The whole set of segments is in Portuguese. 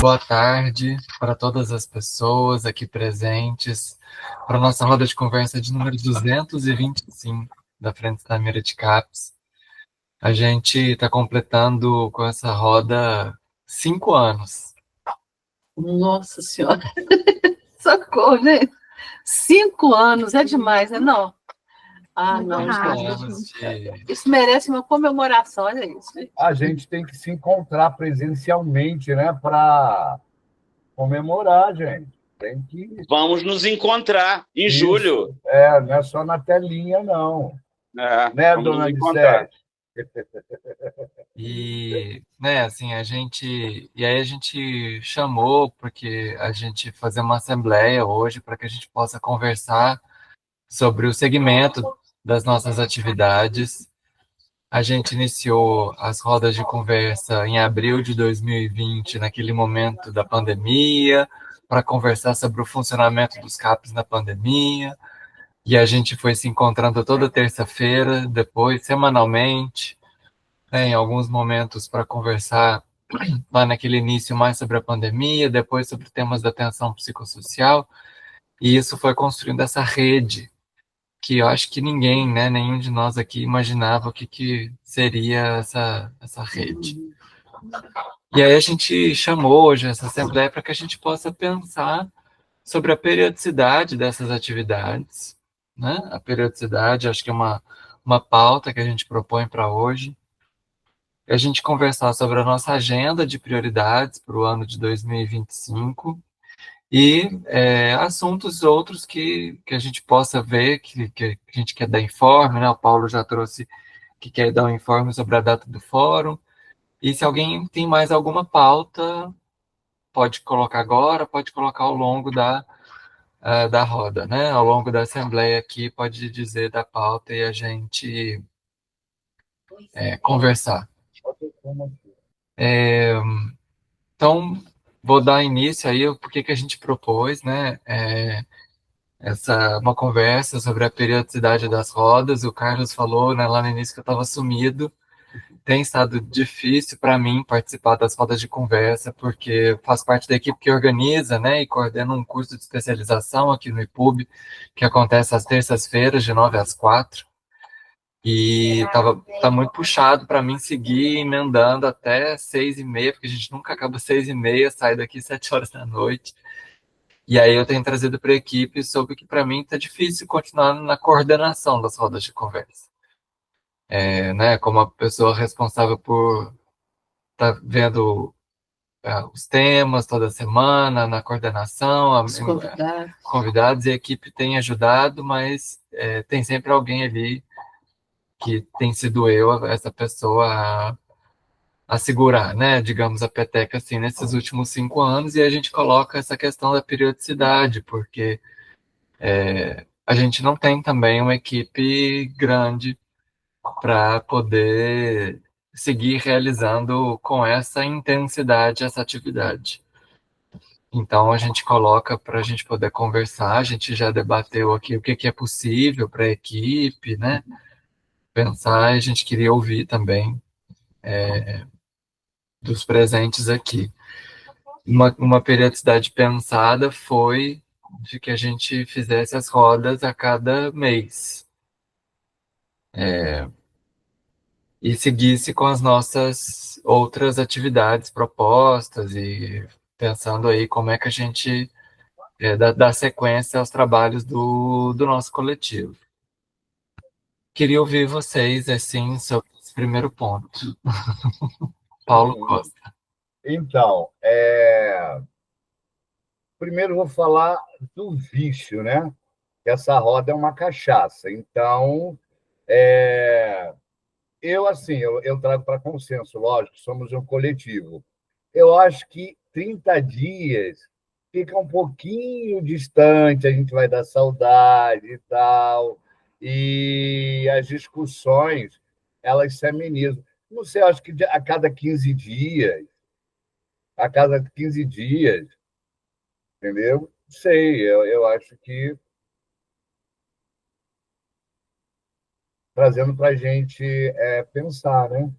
Boa tarde para todas as pessoas aqui presentes, para a nossa roda de conversa de número 225 da Frente da Mira de CAPES. A gente está completando com essa roda 5 anos. Nossa Senhora, socorro, né? 5 anos é demais, né? Não. Não, gente. Isso merece uma comemoração, olha isso. A gente tem que se encontrar presencialmente, né? Para comemorar, gente. Tem que. Vamos nos encontrar em julho. Não é só na telinha, não. Né, dona Licete? E, né, assim, e aí a gente chamou porque a gente fazer uma assembleia hoje para que a gente possa conversar sobre o segmento das nossas atividades. A gente iniciou as rodas de conversa em abril de 2020, naquele momento da pandemia, para conversar sobre o funcionamento dos CAPs na pandemia. E a gente foi se encontrando toda terça-feira, depois semanalmente, né, em alguns momentos para conversar lá naquele início mais sobre a pandemia, depois sobre temas da atenção psicossocial. E isso foi construindo essa rede que eu acho que ninguém, né, nenhum de nós aqui imaginava o que seria essa rede. E aí a gente chamou hoje essa assembleia para que a gente possa pensar sobre a periodicidade dessas atividades, né? A periodicidade, acho que é uma pauta que a gente propõe para hoje. A gente conversar sobre a nossa agenda de prioridades para o ano de 2025 e assuntos outros que a gente possa ver, que a gente quer dar informe, né? O Paulo já trouxe que quer dar um informe sobre a data do fórum. E se alguém tem mais alguma pauta, pode colocar agora, pode colocar ao longo da roda, né? Ao longo da assembleia aqui, pode dizer da pauta e a gente conversar. Então, vou dar início aí o porquê que a gente propôs, né? Uma conversa sobre a periodicidade das rodas. O Carlos falou, né, lá no início que eu estava sumido. Tem estado difícil para mim participar das rodas de conversa, porque faço parte da equipe que organiza, né, e coordena um curso de especialização aqui no IPUB, que acontece às terças-feiras, de 9 às 4. E tá muito puxado para mim seguir emendando até 6h30, porque a gente nunca acaba 6h30, sai daqui 7 horas da noite. E aí eu tenho trazido para a equipe sobre que para mim está difícil continuar na coordenação das rodas de conversa. Né, como a pessoa responsável por estar vendo os temas toda semana, na coordenação, Os convidados. Convidados, e a equipe tem ajudado, mas tem sempre alguém ali que tem sido eu, essa pessoa, a segurar, né, digamos, a peteca assim, nesses últimos 5 anos, e a gente coloca essa questão da periodicidade, porque a gente não tem também uma equipe grande para poder seguir realizando com essa intensidade essa atividade. Então, a gente coloca para a gente poder conversar, a gente já debateu aqui o que é possível para a equipe, né? Pensar, e a gente queria ouvir também dos presentes aqui. Uma periodicidade pensada foi de que a gente fizesse as rodas a cada mês. E seguisse com as nossas outras atividades propostas e pensando aí como é que a gente dá sequência aos trabalhos do nosso coletivo. Queria ouvir vocês, assim, sobre esse primeiro ponto. Paulo Costa. Então, primeiro vou falar do vício, né? Essa roda é uma cachaça. Então, eu trago para consenso, lógico, somos um coletivo. Eu acho que 30 dias fica um pouquinho distante, a gente vai dar saudade e tal, e as discussões, elas se amenizam. Não sei, acho que a cada 15 dias, entendeu? Não sei, eu acho que trazendo para a gente pensar, né?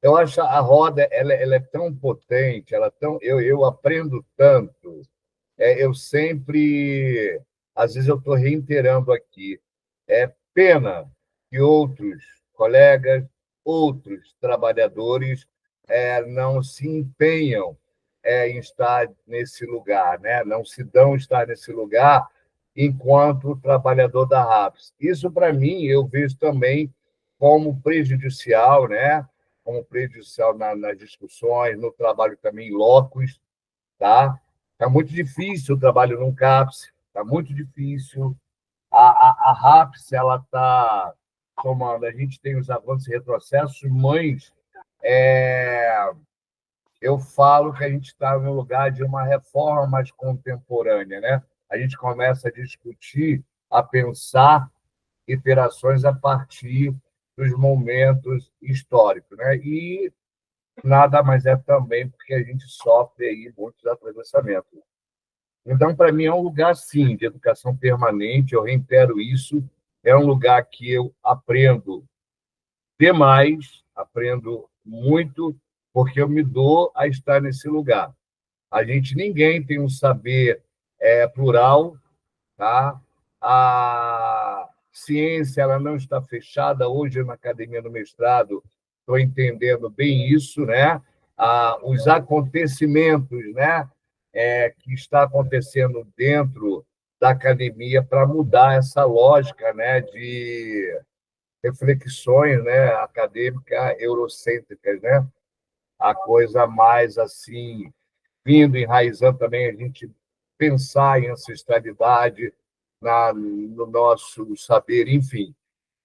Eu acho a roda ela é tão potente, eu aprendo tanto. Eu sempre, às vezes eu estou reiterando aqui, é pena que outros colegas, outros trabalhadores não se empenham em estar nesse lugar, né? Não se dão estar nesse lugar enquanto trabalhador da RAPS. Isso, para mim, eu vejo também como prejudicial, né? Como prejudicial nas discussões, no trabalho também em locus, tá? Está muito difícil o trabalho num CAPS, está muito difícil. A RAPS ela está tomando, a gente tem os avanços e retrocessos, mas eu falo que a gente está no lugar de uma reforma mais contemporânea, né? A gente começa a discutir, a pensar iterações a partir dos momentos históricos, né? E nada mais é também porque a gente sofre aí muitos atravessamentos. Então, para mim, é um lugar, sim, de educação permanente, eu reitero isso, é um lugar que eu aprendo demais, aprendo muito, porque eu me dou a estar nesse lugar. Ninguém tem um saber plural, tá? A ciência ela não está fechada. Hoje, na academia do mestrado, estou entendendo bem isso, né? Os acontecimentos, né? Que está acontecendo dentro da academia para mudar essa lógica, né? De reflexões, né? Acadêmicas eurocêntricas, né? A coisa mais assim vindo, enraizando também a gente pensar em ancestralidade no nosso saber, enfim.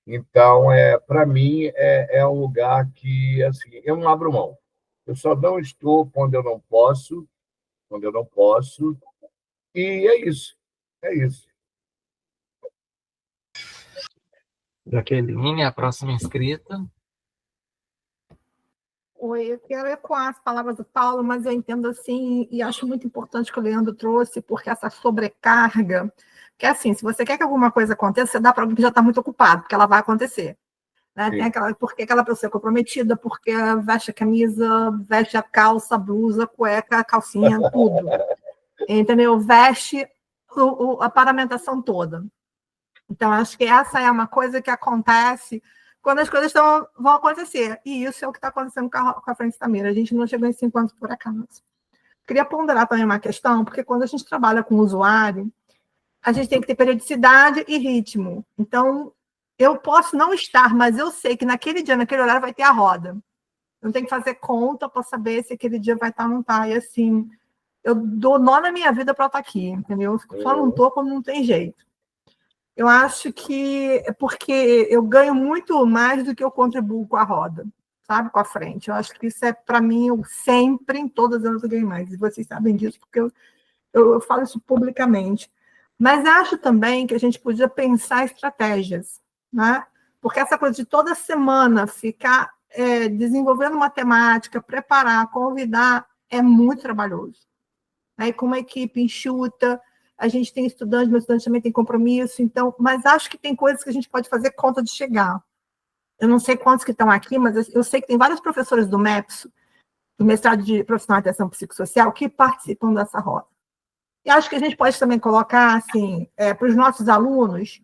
Então, para mim, é um lugar que assim, eu não abro mão. Eu só não estou quando eu não posso, e é isso. É isso. Jaqueline, a próxima inscrita. Oi, eu quero ecoar as palavras do Paulo, mas eu entendo assim, e acho muito importante que o Leandro trouxe, porque essa sobrecarga, que é assim, se você quer que alguma coisa aconteça, você dá para alguém que já está muito ocupado, porque ela vai acontecer. Né? Porque aquela pessoa é comprometida, porque veste a camisa, veste a calça, a blusa, a cueca, a calcinha, tudo. Entendeu? Veste a paramentação toda. Então, acho que essa é uma coisa que acontece quando as coisas vão acontecer. E isso é o que está acontecendo com a Frente da Mira. A gente não chegou em 5 anos por acaso. Queria ponderar também uma questão, porque quando a gente trabalha com o usuário, a gente tem que ter periodicidade e ritmo. Então, eu posso não estar, mas eu sei que naquele dia, naquele horário, vai ter a roda. Eu tenho que fazer conta para saber se aquele dia vai estar ou não está. E assim, eu dou nó na minha vida para estar aqui, entendeu? Só não estou quando não tem jeito. Eu acho que é porque eu ganho muito mais do que eu contribuo com a roda, sabe? Com a frente. Eu acho que isso é, para mim, eu sempre, em todas elas, eu ganho mais. E vocês sabem disso, porque eu falo isso publicamente. Mas acho também que a gente podia pensar estratégias, né? Porque essa coisa de toda semana ficar desenvolvendo uma temática, preparar, convidar, é muito trabalhoso. Aí, com uma equipe enxuta, a gente tem estudantes, mas estudantes também tem compromisso, então, mas acho que tem coisas que a gente pode fazer conta de chegar. Eu não sei quantos que estão aqui, mas eu sei que tem vários professores do MEPS, do mestrado de profissional de atenção psicossocial, que participam dessa roda. E acho que a gente pode também colocar, assim, para os nossos alunos,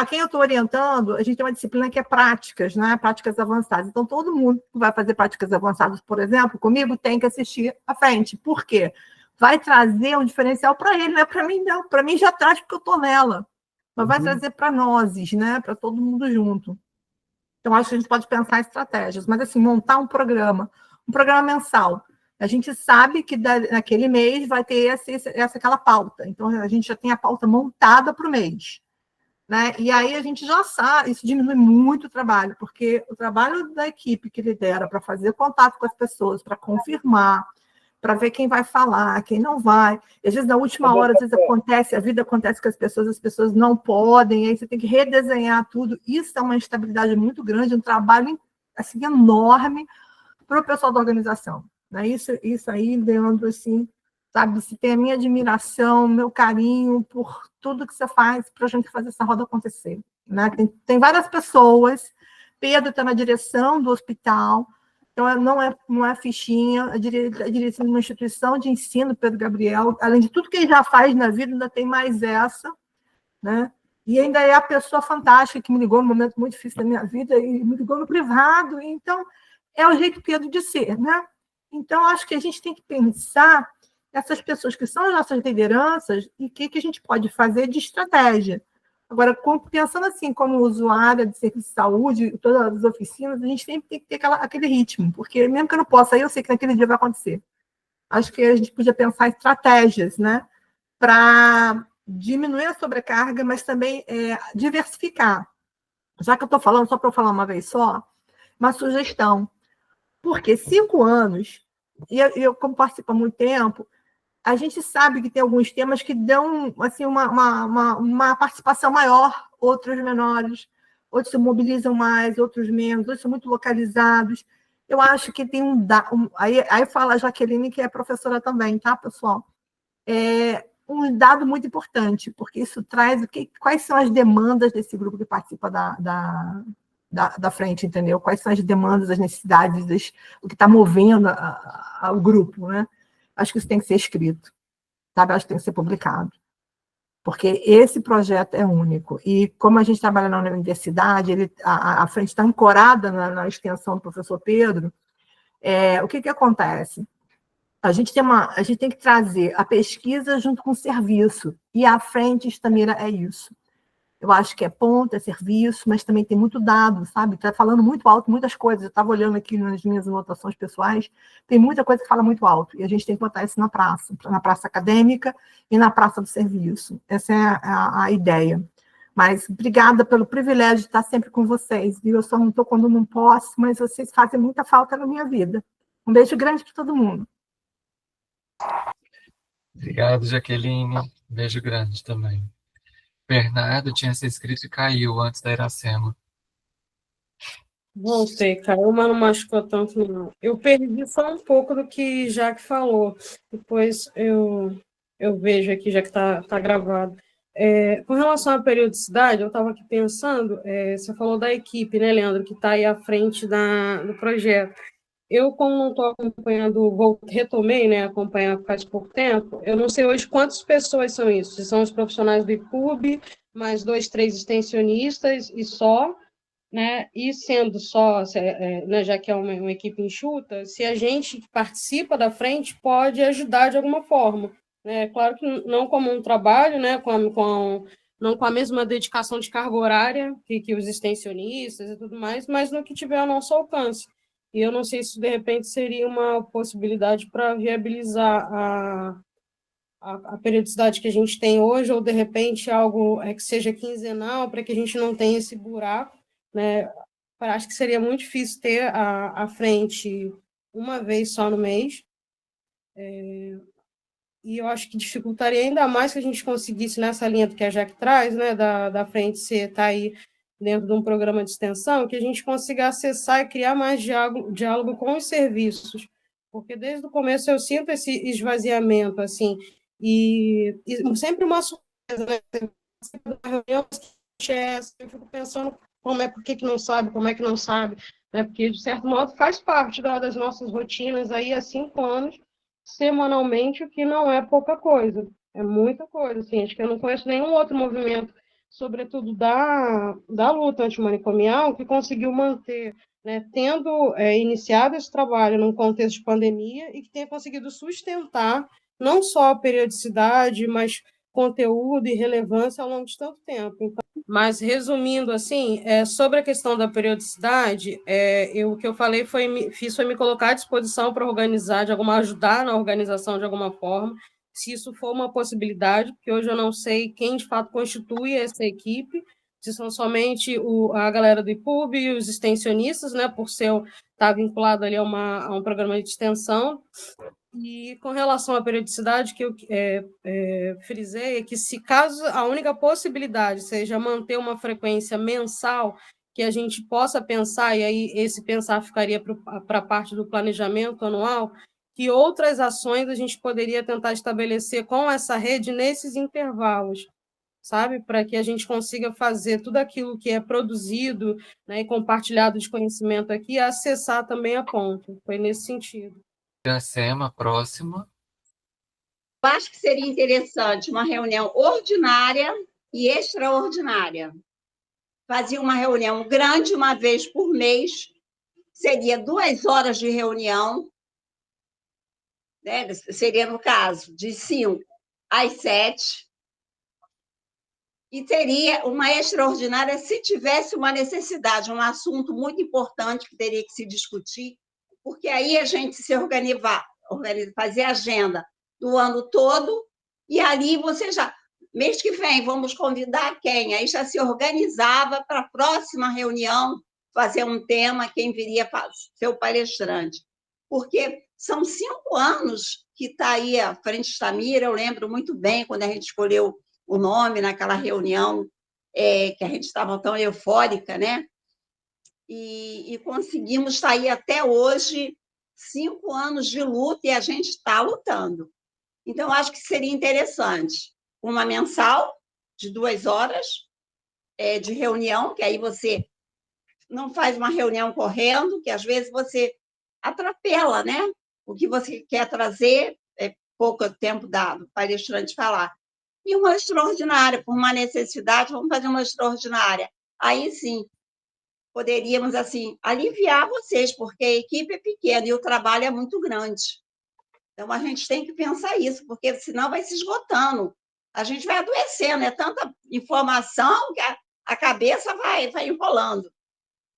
quem eu estou orientando, a gente tem uma disciplina que é práticas, né? Práticas avançadas. Então, todo mundo que vai fazer práticas avançadas, por exemplo, comigo, tem que assistir à frente. Por quê? Vai trazer um diferencial para ele, não é para mim, não. Para mim já traz porque eu estou nela. Mas vai trazer para nós, né? Para todo mundo junto. Então, acho que a gente pode pensar em estratégias. Mas, assim, montar um programa mensal. A gente sabe que naquele mês vai ter aquela pauta. Então, a gente já tem a pauta montada para o mês. Né? E aí a gente já sabe, isso diminui muito o trabalho, porque o trabalho da equipe que lidera para fazer contato com as pessoas, para confirmar, para ver quem vai falar, quem não vai. E, às vezes, na última hora, às vezes a vida acontece com as pessoas não podem, aí você tem que redesenhar tudo. Isso é uma instabilidade muito grande, um trabalho assim, enorme para o pessoal da organização. Né? Isso aí, Leandro, assim, sabe, você tem a minha admiração, meu carinho por tudo que você faz para a gente fazer essa roda acontecer. Né? Tem várias pessoas, Pedro está na direção do hospital, Então, não é fichinha, a direção de uma instituição de ensino, Pedro Gabriel, além de tudo que ele já faz na vida, ainda tem mais essa, né? E ainda é a pessoa fantástica que me ligou num momento muito difícil da minha vida e me ligou no privado. Então, é o jeito Pedro de ser, né? Então, acho que a gente tem que pensar essas pessoas que são as nossas lideranças e o que a gente pode fazer de estratégia. Agora, pensando assim, como usuária de serviço de saúde, todas as oficinas, a gente sempre tem que ter aquele ritmo, porque mesmo que eu não possa ir, eu sei que naquele dia vai acontecer. Acho que a gente podia pensar em estratégias, né, para diminuir a sobrecarga, mas também diversificar. Já que eu estou falando, só para eu falar uma vez só, uma sugestão. Porque 5 anos, e eu como participo há muito tempo, a gente sabe que tem alguns temas que dão assim, uma participação maior, outros menores, outros se mobilizam mais, outros menos, outros são muito localizados. Eu acho que tem aí fala a Jaqueline, que é professora também, tá, pessoal? Um dado muito importante, porque isso traz quais são as demandas desse grupo que participa da frente, entendeu? Quais são as demandas, as necessidades, o que está movendo o grupo, né? Acho que isso tem que ser escrito, sabe? Acho que tem que ser publicado, porque esse projeto é único. E como a gente trabalha na universidade, a frente está ancorada na extensão do professor Pedro, o que acontece? A gente tem que trazer a pesquisa junto com o serviço, e a frente Estamira é isso. Eu acho que é ponta, é serviço, mas também tem muito dado, sabe? Está falando muito alto, muitas coisas. Eu estava olhando aqui nas minhas anotações pessoais, tem muita coisa que fala muito alto, e a gente tem que botar isso na praça acadêmica e na praça do serviço. Essa é a ideia. Mas obrigada pelo privilégio de estar sempre com vocês. Eu só não estou quando não posso, mas vocês fazem muita falta na minha vida. Um beijo grande para todo mundo. Obrigado, Jaqueline. Beijo grande também. Bernardo tinha se inscrito e caiu antes da Iracema. Voltei, caiu, mas não machucou tanto, não. Eu perdi só um pouco do que Jaque falou. Depois eu vejo aqui, já que tá gravado. Com relação à periodicidade, eu estava aqui pensando, você falou da equipe, né, Leandro, que está aí à frente do projeto. Eu, como não estou acompanhando, retomei, né, acompanhar faz pouco tempo, eu não sei hoje quantas pessoas são isso, se são os profissionais do IPUB, mais 2, 3 extensionistas e só, né, e sendo só, né, já que é uma equipe enxuta, se a gente que participa da frente pode ajudar de alguma forma, né, claro que não como um trabalho, né, não com a mesma dedicação de carga horária que os extensionistas e tudo mais, mas no que tiver ao nosso alcance. E eu não sei se, de repente, seria uma possibilidade para viabilizar a periodicidade que a gente tem hoje, ou, de repente, algo que seja quinzenal, para que a gente não tenha esse buraco, né? Acho que seria muito difícil ter a frente uma vez só no mês. E eu acho que dificultaria ainda mais que a gente conseguisse, nessa linha que a Jaque traz, né, da frente estar aí dentro de um programa de extensão, que a gente consiga acessar e criar mais diálogo com os serviços, porque desde o começo eu sinto esse esvaziamento, assim, e sempre uma surpresa, né? Eu fico pensando por que não sabe, como é que não sabe, né? Porque, de certo modo, faz parte das nossas rotinas aí há 5 anos, semanalmente, o que não é pouca coisa, é muita coisa, assim, acho que eu não conheço nenhum outro movimento, sobretudo da luta antimanicomial, que conseguiu manter, né, tendo iniciado esse trabalho num contexto de pandemia e que tenha conseguido sustentar não só a periodicidade, mas conteúdo e relevância ao longo de tanto tempo. Então, mas, resumindo, assim, sobre a questão da periodicidade, o que eu falei foi me colocar à disposição para organizar, ajudar na organização de alguma forma, se isso for uma possibilidade, porque hoje eu não sei quem de fato constitui essa equipe, se são somente a galera do IPUB e os extensionistas, né, por estar vinculado ali a um programa de extensão. E com relação à periodicidade, que eu frisei, é que se caso a única possibilidade seja manter uma frequência mensal, que a gente possa pensar, e aí esse pensar ficaria para a parte do planejamento anual, que outras ações a gente poderia tentar estabelecer com essa rede nesses intervalos. sabe? Para que a gente consiga fazer tudo aquilo que é produzido, né, e compartilhado de conhecimento aqui, acessar também a ponta. Foi nesse sentido. Iracema, próxima. Eu acho que seria interessante uma reunião ordinária e extraordinária. Fazia uma reunião grande uma vez por mês, seria 2 horas de reunião, né? Seria, no caso, de 5 às 7, e teria uma extraordinária se tivesse uma necessidade, um assunto muito importante que teria que se discutir, porque aí a gente se organizar, fazer agenda do ano todo, e ali você já, mês que vem, vamos convidar quem? Aí já se organizava para a próxima reunião fazer um tema, quem viria ser o palestrante. Porque são 5 anos que está aí a Frente Stamira, eu lembro muito bem quando a gente escolheu o nome naquela reunião, que a gente estava tão eufórica, né? E conseguimos sair até hoje 5 anos de luta e a gente está lutando. Então, acho que seria interessante uma mensal de 2 horas de reunião, que aí você não faz uma reunião correndo, que às vezes você atropela, né? O que você quer trazer é pouco tempo dado para o palestrante falar. E uma extraordinária, por uma necessidade, vamos fazer uma extraordinária. Aí sim, poderíamos assim aliviar vocês, porque a equipe é pequena e o trabalho é muito grande. Então, a gente tem que pensar isso, porque senão vai se esgotando. A gente vai adoecendo, é tanta informação que a cabeça vai enrolando.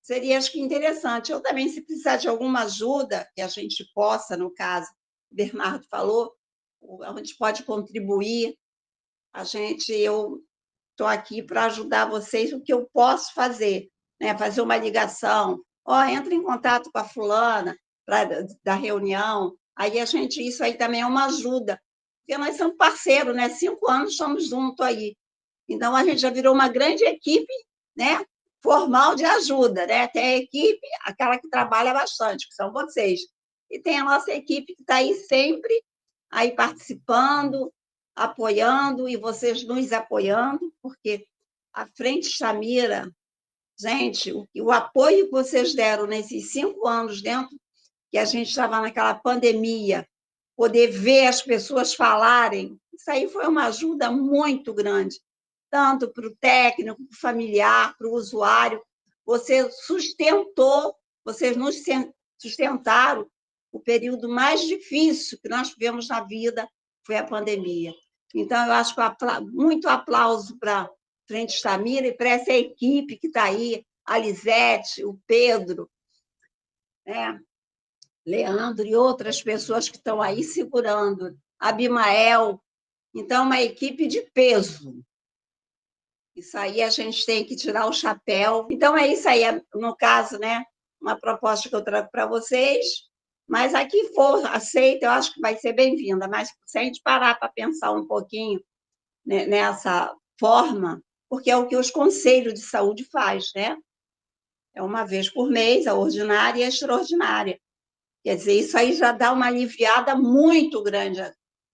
Seria, acho que, interessante. Eu também, se precisar de alguma ajuda, que a gente possa, no caso, o Bernardo falou, a gente pode contribuir. Eu estou aqui para ajudar vocês o que eu posso fazer, né? Fazer uma ligação. Entra em contato com a fulana da reunião. Aí isso aí também é uma ajuda, porque nós somos parceiros, né? 5 anos estamos juntos aí. Então, a gente já virou uma grande equipe, né? Formal de ajuda, né? Tem a equipe, aquela que trabalha bastante, que são vocês. E tem a nossa equipe que está aí sempre aí participando, apoiando, e vocês nos apoiando, porque a Frente Stamira, gente, o apoio que vocês deram nesses 5 anos dentro, que a gente estava naquela pandemia, poder ver as pessoas falarem, isso aí foi uma ajuda muito grande, tanto para o técnico, para o familiar, para o usuário. Vocês nos sustentaram o período mais difícil que nós tivemos na vida, foi a pandemia. Então, eu acho que muito aplauso para a Frente Stamira e para essa equipe que está aí, a Lisete, o Pedro, né? Leandro e outras pessoas que estão aí segurando, Abimael. Então, uma equipe de peso. Isso aí a gente tem que tirar o chapéu. Então, é isso aí, no caso, né? Uma proposta que eu trago para vocês, mas a que for aceita, eu acho que vai ser bem-vinda. Mas se a gente parar para pensar um pouquinho, né, nessa forma, porque é o que os conselhos de saúde faz, né? É uma vez por mês, a ordinária e a extraordinária. Quer dizer, isso aí já dá uma aliviada muito grande.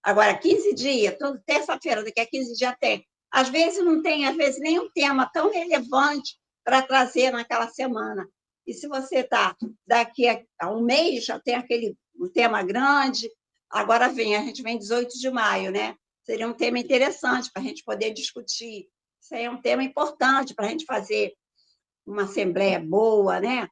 Agora, 15 dias, terça-feira, daqui a 15 dias tem. Às vezes não tem, às vezes, nenhum tema tão relevante para trazer naquela semana. E se você está daqui a um mês, já tem um tema grande. Agora a gente vem 18 de maio, né? Seria um tema interessante para a gente poder discutir. Isso aí é um tema importante para a gente fazer uma assembleia boa, né?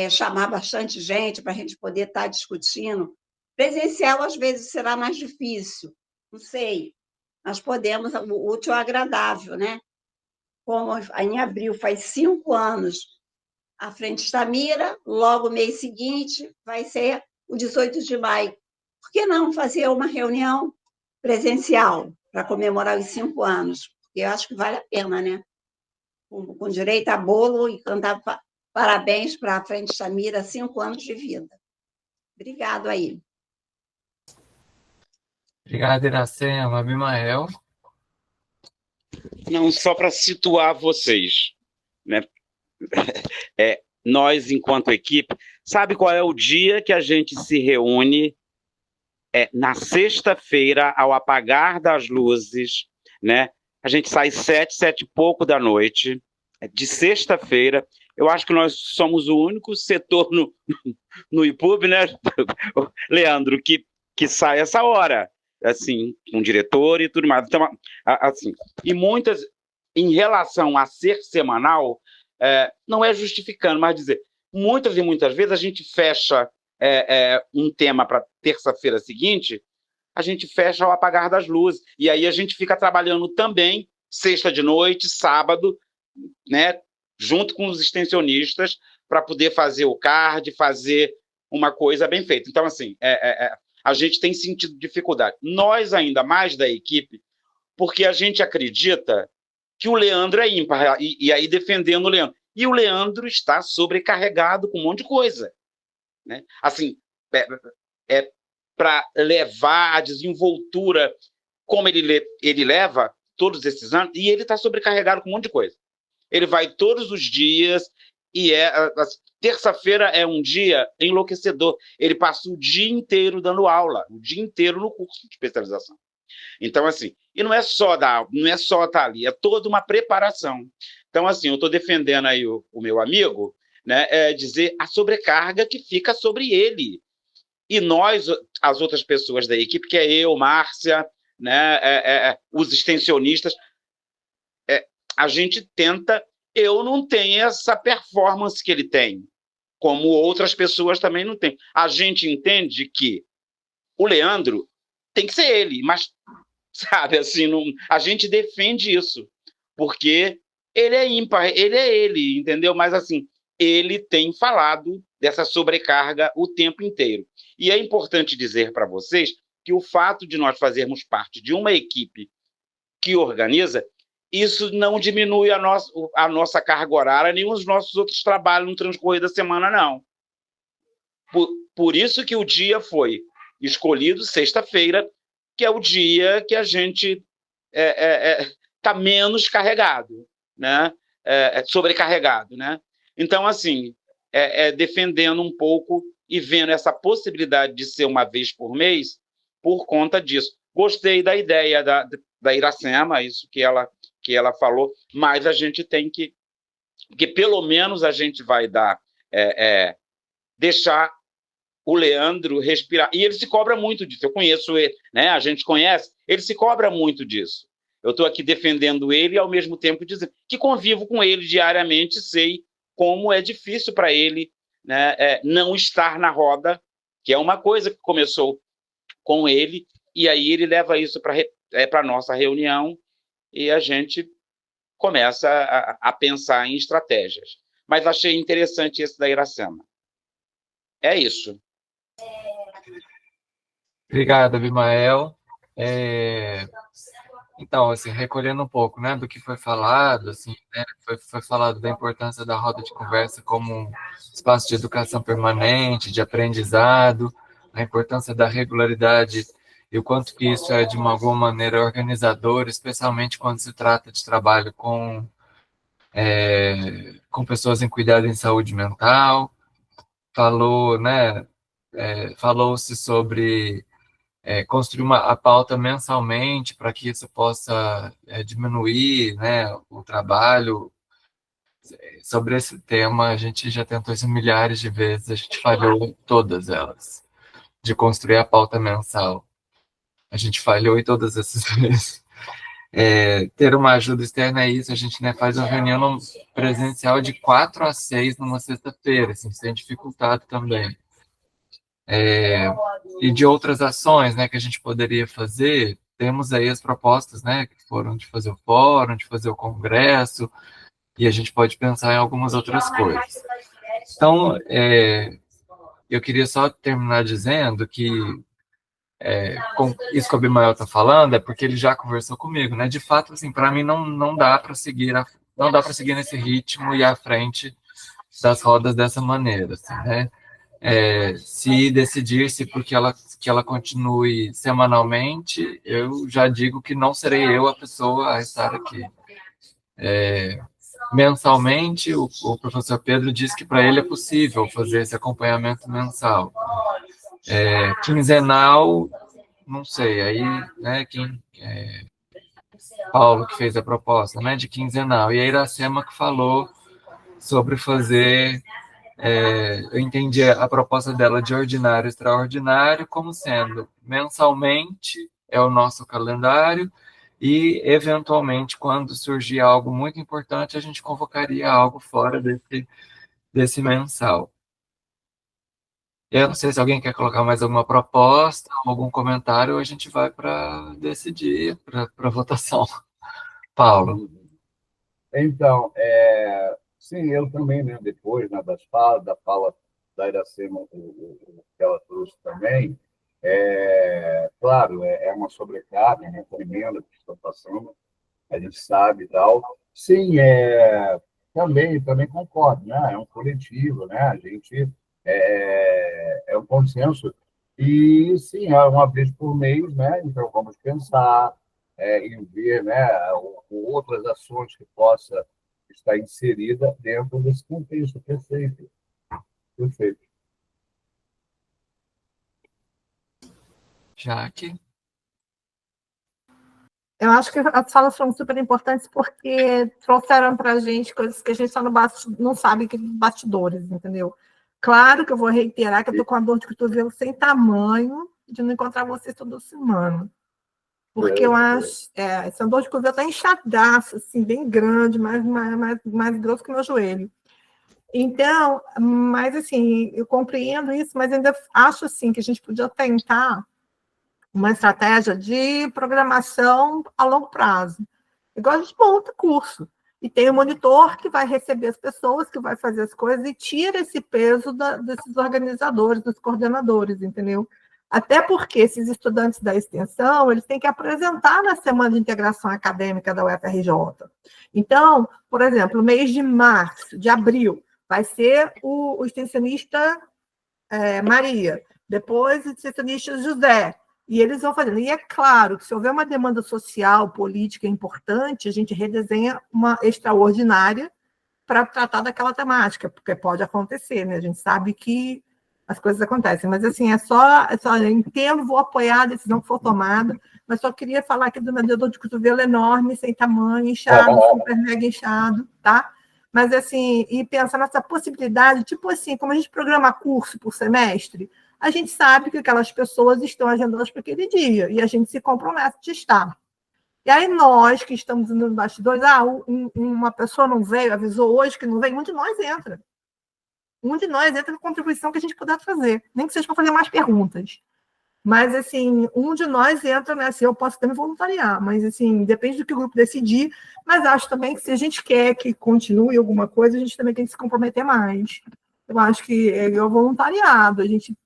Chamar bastante gente para a gente poder estar discutindo. Presencial, às vezes, será mais difícil, não sei. Nós podemos, o útil ao agradável, né? Como em abril faz 5 anos a Frente Stamira, logo no mês seguinte vai ser o 18 de maio. Por que não fazer uma reunião presencial para comemorar os 5 anos? Porque eu acho que vale a pena, né? Com direito a bolo e cantar parabéns para a Frente Stamira, 5 anos de vida. Obrigado aí. Obrigado, Iracema. Abimael. Não, só para situar vocês, né? Nós, enquanto equipe, sabe qual é o dia que a gente se reúne? Na sexta-feira, ao apagar das luzes, né? A gente sai 7, 7 e pouco da noite, de sexta-feira. Eu acho que nós somos o único setor no IPUB, né, Leandro, que sai essa hora, assim, com diretor e tudo mais. Então, assim, e muitas, em relação a ser semanal, não é justificando, mas dizer, muitas e muitas vezes a gente fecha um tema para terça-feira seguinte, a gente fecha ao apagar das luzes, e aí a gente fica trabalhando também sexta de noite, sábado, né, junto com os extensionistas, para poder fazer o card, fazer uma coisa bem feita. Então, assim, a gente tem sentido dificuldade. Nós, ainda mais da equipe, porque a gente acredita que o Leandro é ímpar, e aí defendendo o Leandro. E o Leandro está sobrecarregado com um monte de coisa, né? Assim, para levar a desenvoltura como ele leva todos esses anos, e ele está sobrecarregado com um monte de coisa. Ele vai todos os dias, e terça-feira é um dia enlouquecedor. Ele passa o dia inteiro dando aula, o dia inteiro no curso de especialização. Então, assim, e não é só estar ali, é toda uma preparação. Então, assim, eu estou defendendo aí o meu amigo, né, dizer a sobrecarga que fica sobre ele. E nós, as outras pessoas da equipe, que é eu, Márcia, né, os extensionistas, a gente tenta. Eu não tenho essa performance que ele tem, como outras pessoas também não têm. A gente entende que o Leandro tem que ser ele, mas, sabe, assim, não, a gente defende isso, porque ele é ímpar, ele é ele, entendeu? Mas, assim, ele tem falado dessa sobrecarga o tempo inteiro. E é importante dizer para vocês que o fato de nós fazermos parte de uma equipe que organiza, isso não diminui a nossa carga horária, nem os nossos outros trabalhos no transcorrer da semana, não. Por isso que o dia foi escolhido, sexta-feira, que é o dia que a gente está menos carregado, né? Sobrecarregado, né? Então, assim, defendendo um pouco e vendo essa possibilidade de ser uma vez por mês por conta disso. Gostei da ideia da Iracema, isso que ela falou, mas a gente tem que pelo menos a gente vai deixar o Leandro respirar. E ele se cobra muito disso. Eu conheço ele, né? A gente conhece, ele se cobra muito disso. Eu estou aqui defendendo ele e, ao mesmo tempo, dizendo que convivo com ele diariamente, sei como é difícil para ele, né, não estar na roda, que é uma coisa que começou com ele, e aí ele leva isso para a nossa reunião e a gente começa a pensar em estratégias. Mas achei interessante esse da Iracema. É isso. Obrigado, Abimael. Então, assim, recolhendo um pouco, né, do que foi falado, assim, né, foi falado da importância da roda de conversa como um espaço de educação permanente, de aprendizado, a importância da regularidade e o quanto que isso é, de alguma maneira, organizador, especialmente quando se trata de trabalho com pessoas em cuidado em saúde mental. Falou, né, falou-se sobre construir a pauta mensalmente para que isso possa diminuir, né, o trabalho. Sobre esse tema, a gente já tentou isso milhares de vezes, a gente falhou todas elas, de construir a pauta mensal. A gente falhou em todas essas vezes. Ter uma ajuda externa é isso, a gente, né, faz uma reunião presencial de 4 a 6 numa sexta-feira, assim, isso tem dificultado também. E de outras ações, né, que a gente poderia fazer, temos aí as propostas, né, que foram de fazer o fórum, de fazer o congresso, e a gente pode pensar em algumas outras coisas. Então, eu queria só terminar dizendo que com isso que o Abimael está falando, é porque ele já conversou comigo, né? De fato, assim, para mim não dá para seguir nesse ritmo e à frente das rodas dessa maneira, assim, né? Se decidir-se porque que ela continue semanalmente, eu já digo que não serei eu a pessoa a estar aqui. Mensalmente, o professor Pedro disse que para ele é possível fazer esse acompanhamento mensal. Quinzenal, não sei, aí, né, Paulo que fez a proposta, né, de quinzenal, e a Iracema que falou sobre fazer, eu entendi a proposta dela de ordinário e extraordinário como sendo mensalmente é o nosso calendário e, eventualmente, quando surgir algo muito importante, a gente convocaria algo fora desse mensal. Eu não sei se alguém quer colocar mais alguma proposta, algum comentário, ou a gente vai para decidir, para votação. Paulo. Então, sim, eu também, né, depois, né, da fala da Iracema, o que ela trouxe também, claro, é uma sobrecarga, né, com a emenda que estão passando, a gente sabe e tal. Sim, também concordo, né, é um coletivo, né, a gente é um consenso, e sim, é uma vez por mês, né, então vamos pensar em ver, né, outras ações que possa estar inserida dentro desse contexto. Perfeito. Perfeito. Jaque. Eu acho que as falas foram super importantes porque trouxeram para a gente coisas que a gente só não sabe que bastidores, entendeu? Claro que eu vou reiterar que eu estou com a dor de cotovelo sem tamanho de não encontrar vocês toda semana. Porque eu acho, essa dor de cotovelo está inchadaça, assim, bem grande, mais grosso que o meu joelho. Então, mas assim, eu compreendo isso, mas ainda acho assim que a gente podia tentar uma estratégia de programação a longo prazo. Igual a gente monta curso. E tem um monitor que vai receber as pessoas, que vai fazer as coisas e tira esse peso desses organizadores, dos coordenadores, entendeu? Até porque esses estudantes da extensão, eles têm que apresentar na Semana de Integração Acadêmica da UFRJ. Então, por exemplo, no mês de março, de abril, vai ser o extensionista Maria, depois o extensionista José, e eles vão fazendo. E é claro que se houver uma demanda social, política importante, a gente redesenha uma extraordinária para tratar daquela temática, porque pode acontecer, né? A gente sabe que as coisas acontecem. Mas, assim, eu entendo, vou apoiar a decisão que for tomada, mas só queria falar aqui do meu dor de cotovelo enorme, sem tamanho, inchado, super mega inchado, tá? Mas, assim, e pensar nessa possibilidade, tipo assim, como a gente programa curso por semestre, a gente sabe que aquelas pessoas estão agendadas para aquele dia, e a gente se compromete de estar. E aí nós, que estamos nos bastidores, uma pessoa não veio, avisou hoje que não veio, um de nós entra. Um de nós entra com a contribuição que a gente puder fazer, nem que seja para fazer mais perguntas. Mas, assim, um de nós entra nessa, eu posso também voluntariar, mas, assim, depende do que o grupo decidir, mas acho também que se a gente quer que continue alguma coisa, a gente também tem que se comprometer mais. Eu acho que é o voluntariado,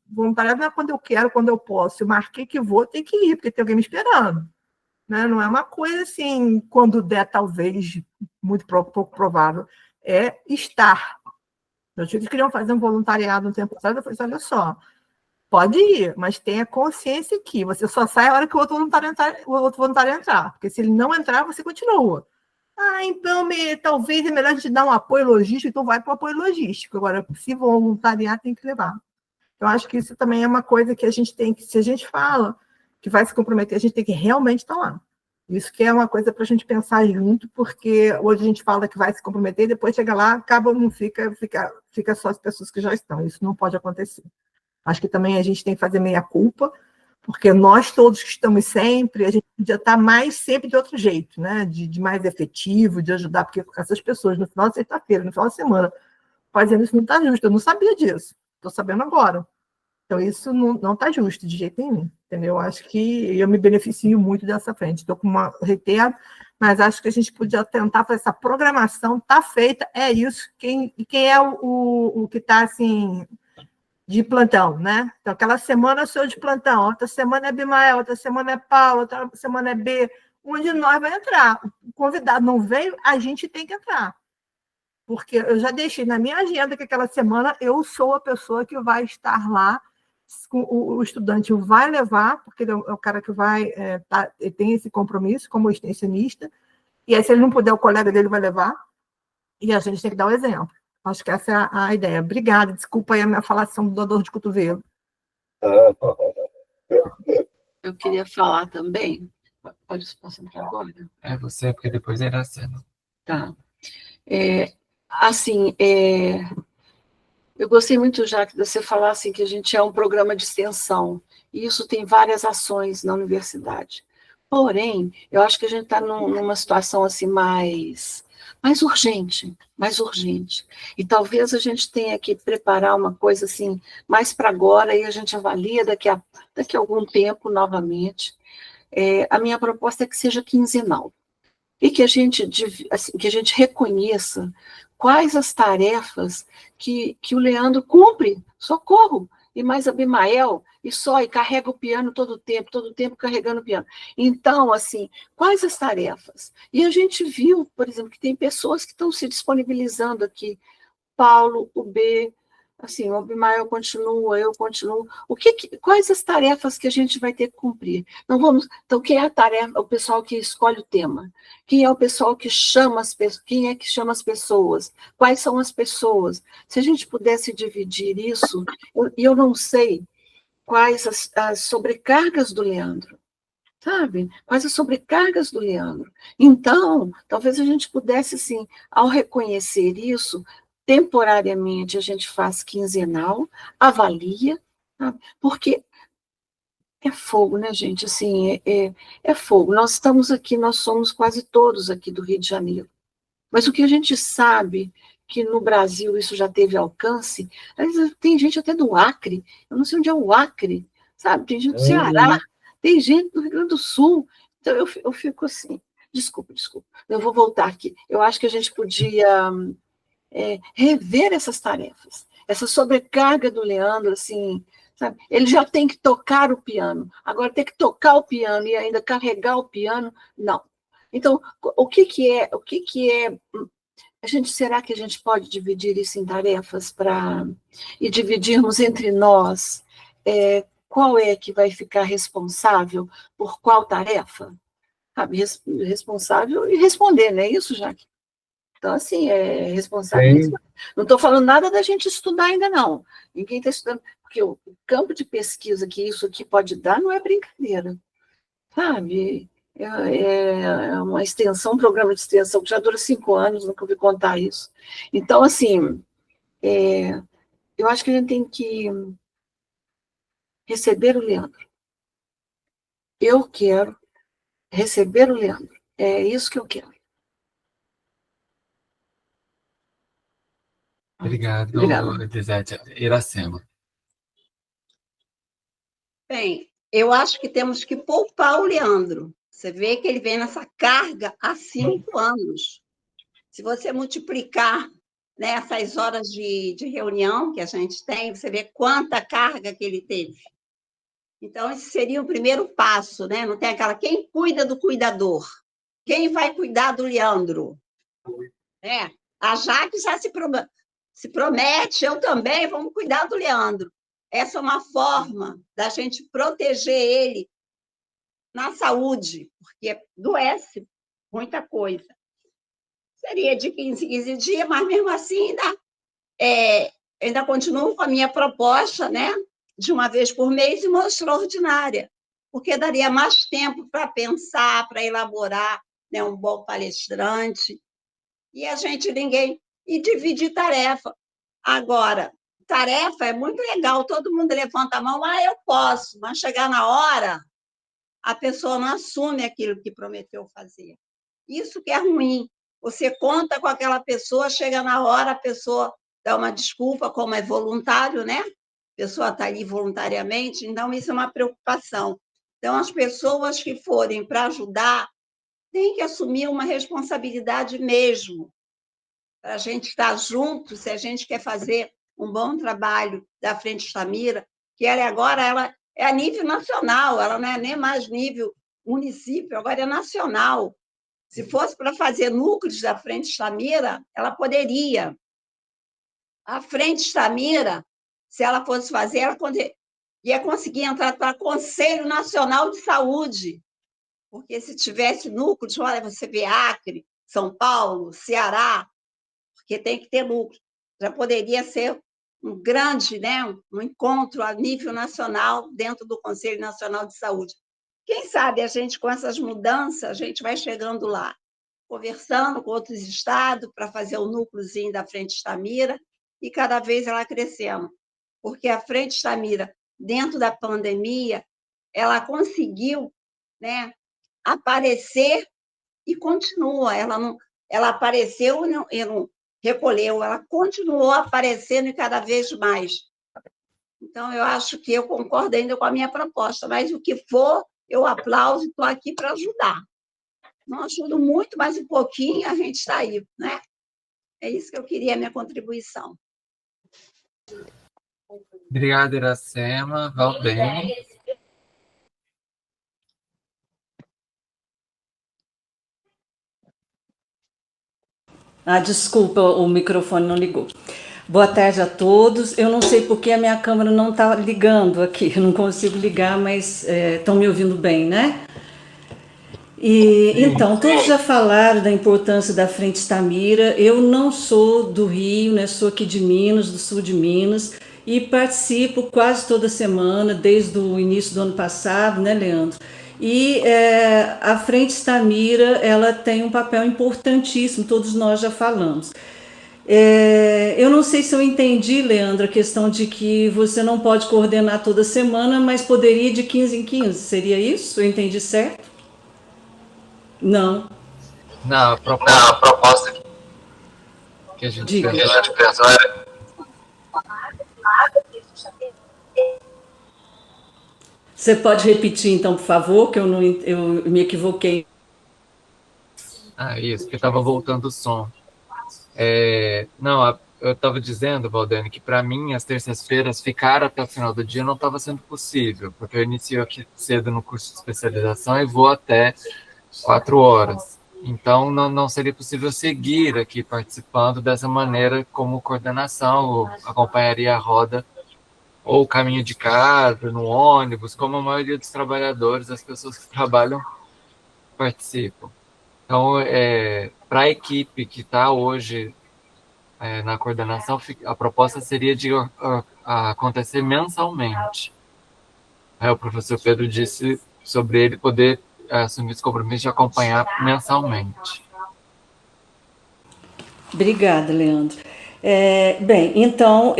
voluntariado não é quando eu quero, quando eu posso, eu marquei que vou, tem que ir, porque tem alguém me esperando. Né? Não é uma coisa assim, quando der, talvez, muito pouco provável, é estar. Meus filhos queriam fazer um voluntariado um tempo atrás, eu falei, olha só, pode ir, mas tenha consciência que você só sai a hora que o outro voluntário entrar, porque se ele não entrar, você continua. Então, talvez é melhor a gente dar um apoio logístico, então vai para o apoio logístico. Agora, se voluntariar, tem que levar. Eu acho que isso também é uma coisa que a gente tem que, se a gente fala que vai se comprometer, a gente tem que realmente estar lá. Isso que é uma coisa para a gente pensar junto, porque hoje a gente fala que vai se comprometer, depois chega lá, acaba, não fica só as pessoas que já estão. Isso não pode acontecer. Acho que também a gente tem que fazer meia-culpa, porque nós todos que estamos sempre, a gente podia estar mais sempre de outro jeito, né? De mais efetivo, de ajudar, porque essas pessoas no final de sexta-feira, no final de semana, fazendo isso não está justo. Eu não sabia disso, estou sabendo agora. Então, isso não está justo de jeito nenhum, entendeu? Acho que eu me beneficio muito dessa frente. Estou com uma reitero, mas acho que a gente podia tentar fazer essa programação, está feita, é isso. Quem é o que está, assim, de plantão, né? Então, aquela semana eu sou de plantão, outra semana é Bimael, outra semana é Paulo, outra semana é B. Um de nós vai entrar. O convidado não veio, a gente tem que entrar. Porque eu já deixei na minha agenda que aquela semana eu sou a pessoa que vai estar lá, o estudante vai levar, porque ele é o cara que vai, ele tem esse compromisso como extensionista, e aí se ele não puder, o colega dele vai levar, e a gente tem que dar o exemplo. Acho que essa é a ideia. Obrigada, desculpa aí a minha falação do dor de cotovelo. Eu queria falar também, Posso entrar agora? É você, porque depois é Iracema. Tá. Assim, eu gostei muito, já que você falar assim, que a gente é um programa de extensão, e isso tem várias ações na universidade. Porém, eu acho que a gente está numa situação assim mais urgente, mais urgente. E talvez a gente tenha que preparar uma coisa assim mais para agora, e a gente avalia daqui a algum tempo novamente. A minha proposta é que seja quinzenal e que a gente, assim, que a gente reconheça quais as tarefas que o Leandro cumpre. Socorro! E mais Abimael, e carrega o piano todo o tempo carregando o piano. Então, assim, quais as tarefas? E a gente viu, por exemplo, que tem pessoas que estão se disponibilizando aqui. Paulo, o B, assim, o Abimael continua, eu continuo. Quais as tarefas que a gente vai ter que cumprir? Não vamos. Então, quem é a tarefa? O pessoal que escolhe o tema. Quem é o pessoal que chama as pessoas? Quem é que chama as pessoas? Quais são as pessoas? Se a gente pudesse dividir isso, eu não sei quais as sobrecargas do Leandro. Sabe? Quais as sobrecargas do Leandro. Então, talvez a gente pudesse, assim, ao reconhecer isso, temporariamente a gente faz quinzenal, avalia, sabe? Porque é fogo, né, gente? Assim, é fogo. Nós estamos aqui, nós somos quase todos aqui do Rio de Janeiro. Mas o que a gente sabe que no Brasil isso já teve alcance, tem gente até do Acre, eu não sei onde é o Acre, sabe? Tem gente do Ceará, tem gente do Rio Grande do Sul. Então eu fico assim, desculpa, eu vou voltar aqui. Eu acho que a gente podia rever essas tarefas, essa sobrecarga do Leandro, assim, sabe? Ele já tem que tocar o piano, agora tem que tocar o piano e ainda carregar o piano, não. Então, o que é, será que a gente pode dividir isso em tarefas e dividirmos entre nós qual é que vai ficar responsável por qual tarefa? Sabe, responsável e responder, não é isso, Jaque? Então, assim, é responsável. Não estou falando nada da gente estudar ainda, não. Ninguém está estudando, porque o campo de pesquisa que isso aqui pode dar não é brincadeira, sabe? É uma extensão, um programa de extensão que já dura 5 anos, nunca ouvi contar isso. Então, assim, eu acho que a gente tem que receber o Leandro. Eu quero receber o Leandro. É isso que eu quero. Obrigado, Elisete. Iracema. Bem, eu acho que temos que poupar o Leandro. Você vê que ele vem nessa carga há 5 anos. Se você multiplicar, né, essas horas de reunião que a gente tem, você vê quanta carga que ele teve. Então, esse seria o primeiro passo, né? Não tem aquela, quem cuida do cuidador? Quem vai cuidar do Leandro? A Jaque já se promete, eu também, vamos cuidar do Leandro. Essa é uma forma da gente proteger ele na saúde, porque adoece muita coisa. Seria de 15 em 15 dias, mas mesmo assim ainda continuo com a minha proposta, né, de uma vez por mês e uma extraordinária, porque daria mais tempo para pensar, para elaborar, né, um bom palestrante, e e dividir tarefa. Agora, tarefa é muito legal, todo mundo levanta a mão, eu posso, mas chegar na hora, a pessoa não assume aquilo que prometeu fazer. Isso que é ruim. Você conta com aquela pessoa, chega na hora, a pessoa dá uma desculpa, como é voluntário, né? A pessoa está ali voluntariamente, então isso é uma preocupação. Então, as pessoas que forem para ajudar têm que assumir uma responsabilidade mesmo, para a gente estar junto, se a gente quer fazer um bom trabalho da Frente Estamira, que ela é a nível nacional, ela não é nem mais nível município, agora é nacional. Se fosse para fazer núcleos da Frente Estamira, ela poderia. A Frente Estamira, se ela fosse fazer, ela ia conseguir entrar para o Conselho Nacional de Saúde, porque se tivesse núcleos, olha, você vê Acre, São Paulo, Ceará, porque tem que ter núcleo. Já poderia ser um grande, né, um encontro a nível nacional dentro do Conselho Nacional de Saúde. Quem sabe a gente, com essas mudanças, a gente vai chegando lá, conversando com outros estados para fazer o núcleozinho da Frente Estamira e cada vez ela crescendo. Porque a Frente Estamira, dentro da pandemia, ela conseguiu, né, aparecer e continua. Ela apareceu e não recolheu, ela continuou aparecendo e cada vez mais. Então, eu acho que eu concordo ainda com a minha proposta, mas o que for, eu aplaudo e estou aqui para ajudar. Não ajudo muito, mas um pouquinho a gente está aí, né? É isso que eu queria, a minha contribuição. Obrigado, Iracema. Valdene. Desculpa, o microfone não ligou. Boa tarde a todos. Eu não sei porque a minha câmera não está ligando aqui, eu não consigo ligar, mas estão me ouvindo bem, né? Então, todos já falaram da importância da Frente Estamira. Eu não sou do Rio, né? Sou aqui de Minas, do sul de Minas, e participo quase toda semana, desde o início do ano passado, né, Leandro? E a Frente Estamira, ela tem um papel importantíssimo, todos nós já falamos. Eu não sei se eu entendi, Leandro, a questão de que você não pode coordenar toda semana, mas poderia de 15 em 15, seria isso? Eu entendi certo? Não. Não, a proposta que a gente pensou era... Você pode repetir, então, por favor, que eu me equivoquei. Isso, porque estava voltando o som. Não, eu estava dizendo, Valdene, que para mim as terças-feiras ficar até o final do dia não estava sendo possível, porque eu inicio aqui cedo no curso de especialização e vou até 4 horas. Então, não seria possível seguir aqui participando dessa maneira como coordenação, ou acompanharia a roda ou o caminho de casa, no ônibus, como a maioria dos trabalhadores, as pessoas que trabalham, participam. Então, para a equipe que está hoje na coordenação, a proposta seria de acontecer mensalmente. O professor Pedro disse sobre ele poder assumir esse compromisso de acompanhar mensalmente. Obrigada, Leandro. Bem, então,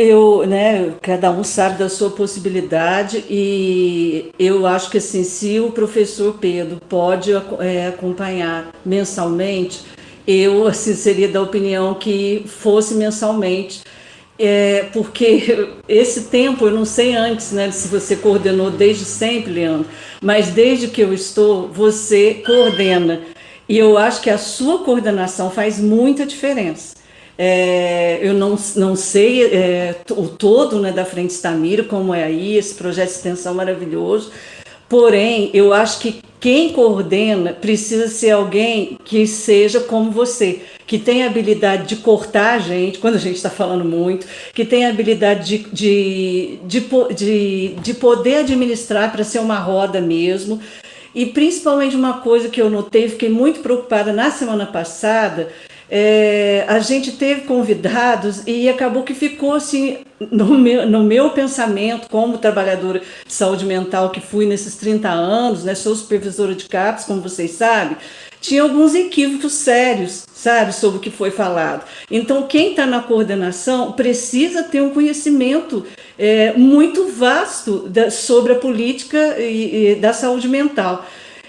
cada um sabe da sua possibilidade e eu acho que assim, se o professor Pedro pode acompanhar mensalmente, eu assim, seria da opinião que fosse mensalmente, porque esse tempo, eu não sei antes, né, se você coordenou desde sempre, Leandro, mas desde que eu estou, você coordena. E eu acho que a sua coordenação faz muita diferença. Eu não sei o todo, né, da Frente Estamira, como é aí, esse projeto de extensão maravilhoso, porém, eu acho que quem coordena precisa ser alguém que seja como você, que tenha habilidade de cortar a gente, quando a gente está falando muito, que tenha habilidade de poder administrar para ser uma roda mesmo. E principalmente uma coisa que eu notei, fiquei muito preocupada na semana passada, a gente teve convidados e acabou que ficou assim, no meu pensamento, como trabalhadora de saúde mental que fui nesses 30 anos, né, sou supervisora de CAPS, como vocês sabem, tinha alguns equívocos sérios, sabe, sobre o que foi falado. Então, quem está na coordenação precisa ter um conhecimento muito vasto sobre a política e da saúde mental.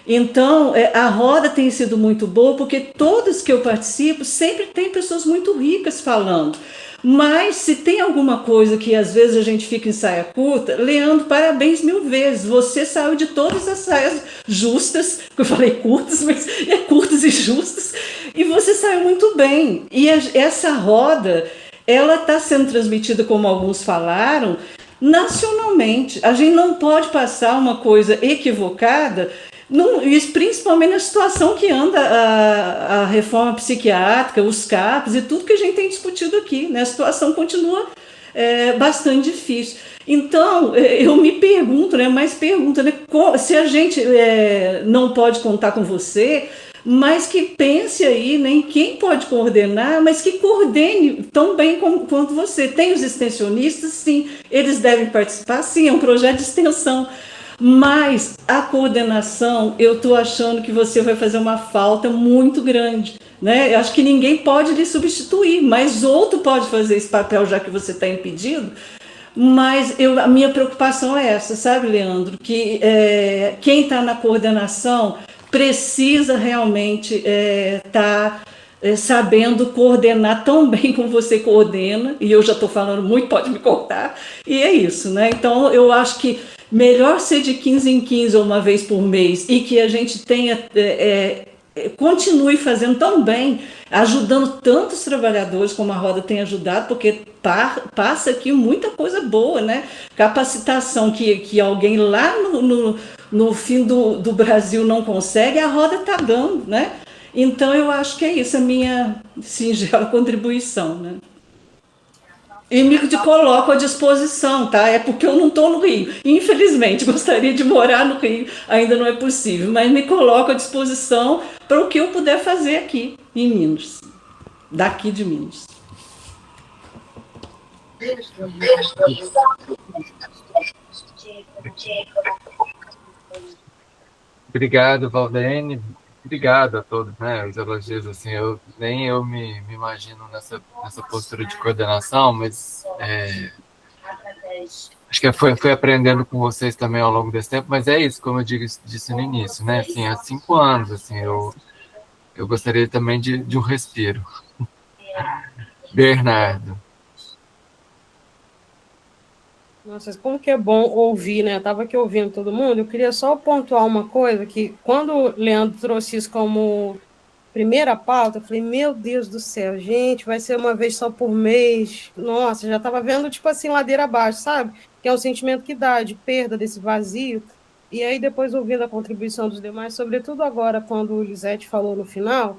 Então, a roda tem sido muito boa, porque todas que eu participo sempre tem pessoas muito ricas falando. Mas se tem alguma coisa que às vezes a gente fica em saia curta, Leandro, parabéns 1000 vezes. Você saiu de todas as saias justas, que eu falei curtas, mas curtas e justas, e você saiu muito bem. E essa roda, ela está sendo transmitida, como alguns falaram, nacionalmente. A gente não pode passar uma coisa equivocada, principalmente na situação que anda a reforma psiquiátrica, os CAPs e tudo que a gente tem discutido aqui, né? A situação continua bastante difícil. Então, eu me pergunto, né, se a gente não pode contar com você, mas que pense aí, né, em quem pode coordenar, mas que coordene tão bem quanto você. Tem os extensionistas, sim, eles devem participar, sim, é um projeto de extensão. Mas a coordenação, eu estou achando que você vai fazer uma falta muito grande, né? Eu acho que ninguém pode lhe substituir, mas outro pode fazer esse papel, já que você está impedido. Mas a minha preocupação é essa, sabe, Leandro? Que quem está na coordenação precisa realmente estar sabendo coordenar tão bem como você coordena, e eu já estou falando muito, pode me cortar, e é isso, né? Então, eu acho que melhor ser de 15 em 15 ou uma vez por mês, e que a gente tenha continue fazendo tão bem, ajudando tantos trabalhadores como a Roda tem ajudado, porque passa aqui muita coisa boa, né? Capacitação que alguém lá no fim do Brasil não consegue, a Roda está dando, né? Então, eu acho que é isso, a minha singela contribuição, né? E me coloco à disposição, tá? É porque eu não estou no Rio. Infelizmente, gostaria de morar no Rio, ainda não é possível, mas me coloco à disposição para o que eu puder fazer aqui em Minas, daqui de Minas. Obrigado, Valdene. Obrigado a todos, né? Os elogios, assim, nem eu me imagino nessa postura de coordenação, mas acho que fui aprendendo com vocês também ao longo desse tempo, mas é isso, como eu disse no início, né? Assim, há 5 anos, assim, eu gostaria também de um respiro. Bernardo. Nossa, como que é bom ouvir, né? Eu estava aqui ouvindo todo mundo. Eu queria só pontuar uma coisa, que quando o Leandro trouxe isso como primeira pauta, eu falei, meu Deus do céu, gente, vai ser uma vez só por mês. Nossa, já estava vendo, tipo assim, ladeira abaixo, sabe? Que é o sentimento que dá, de perda desse vazio. E aí, depois, ouvindo a contribuição dos demais, sobretudo agora, quando o Lisete falou no final,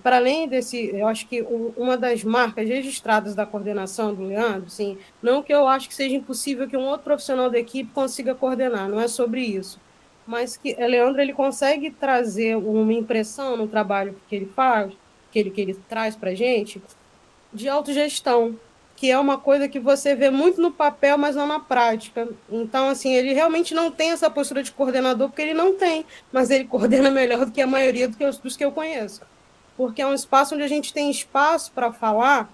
para além desse, eu acho que uma das marcas registradas da coordenação do Leandro, assim, não que eu acho que seja impossível que um outro profissional da equipe consiga coordenar, não é sobre isso, mas que Leandro ele consegue trazer uma impressão no trabalho que ele faz, que ele traz para a gente, de autogestão, que é uma coisa que você vê muito no papel, mas não na prática. Então, assim, ele realmente não tem essa postura de coordenador, porque ele não tem, mas ele coordena melhor do que a maioria dos que eu conheço. Porque é um espaço onde a gente tem espaço para falar,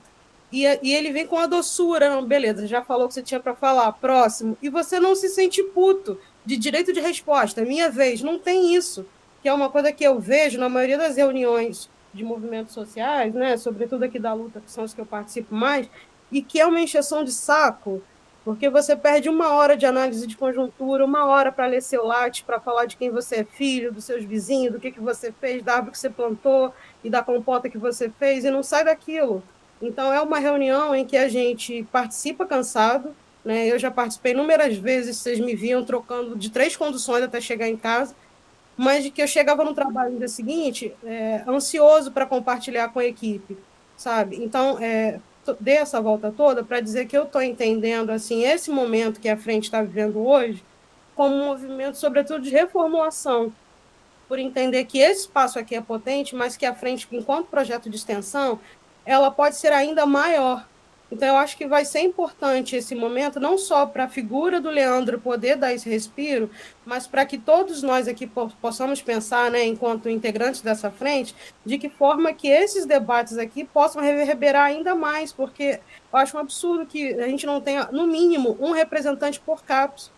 e ele vem com a doçura, não, beleza, já falou o que você tinha para falar, próximo, e você não se sente puto de direito de resposta, minha vez, não tem isso, que é uma coisa que eu vejo na maioria das reuniões de movimentos sociais, né, sobretudo aqui da luta, que são os que eu participo mais, e que é uma encheção de saco, porque você perde 1 hora de análise de conjuntura, 1 hora para ler seu latte, para falar de quem você é filho, dos seus vizinhos, do que você fez, da árvore que você plantou e da compota que você fez, e não sai daquilo. Então, é uma reunião em que a gente participa cansado, né? Eu já participei inúmeras vezes, vocês me viam trocando de 3 conduções até chegar em casa, mas de que eu chegava no trabalho no dia seguinte ansioso para compartilhar com a equipe, sabe? Então, dei essa volta toda para dizer que eu estou entendendo assim, esse momento que a frente está vivendo hoje como um movimento, sobretudo, de reformulação, por entender que esse espaço aqui é potente, mas que a frente, enquanto projeto de extensão, ela pode ser ainda maior. Então, eu acho que vai ser importante esse momento, não só para a figura do Leandro poder dar esse respiro, mas para que todos nós aqui possamos pensar, né, enquanto integrantes dessa frente, de que forma que esses debates aqui possam reverberar ainda mais, porque eu acho um absurdo que a gente não tenha, no mínimo, um representante por CAPES,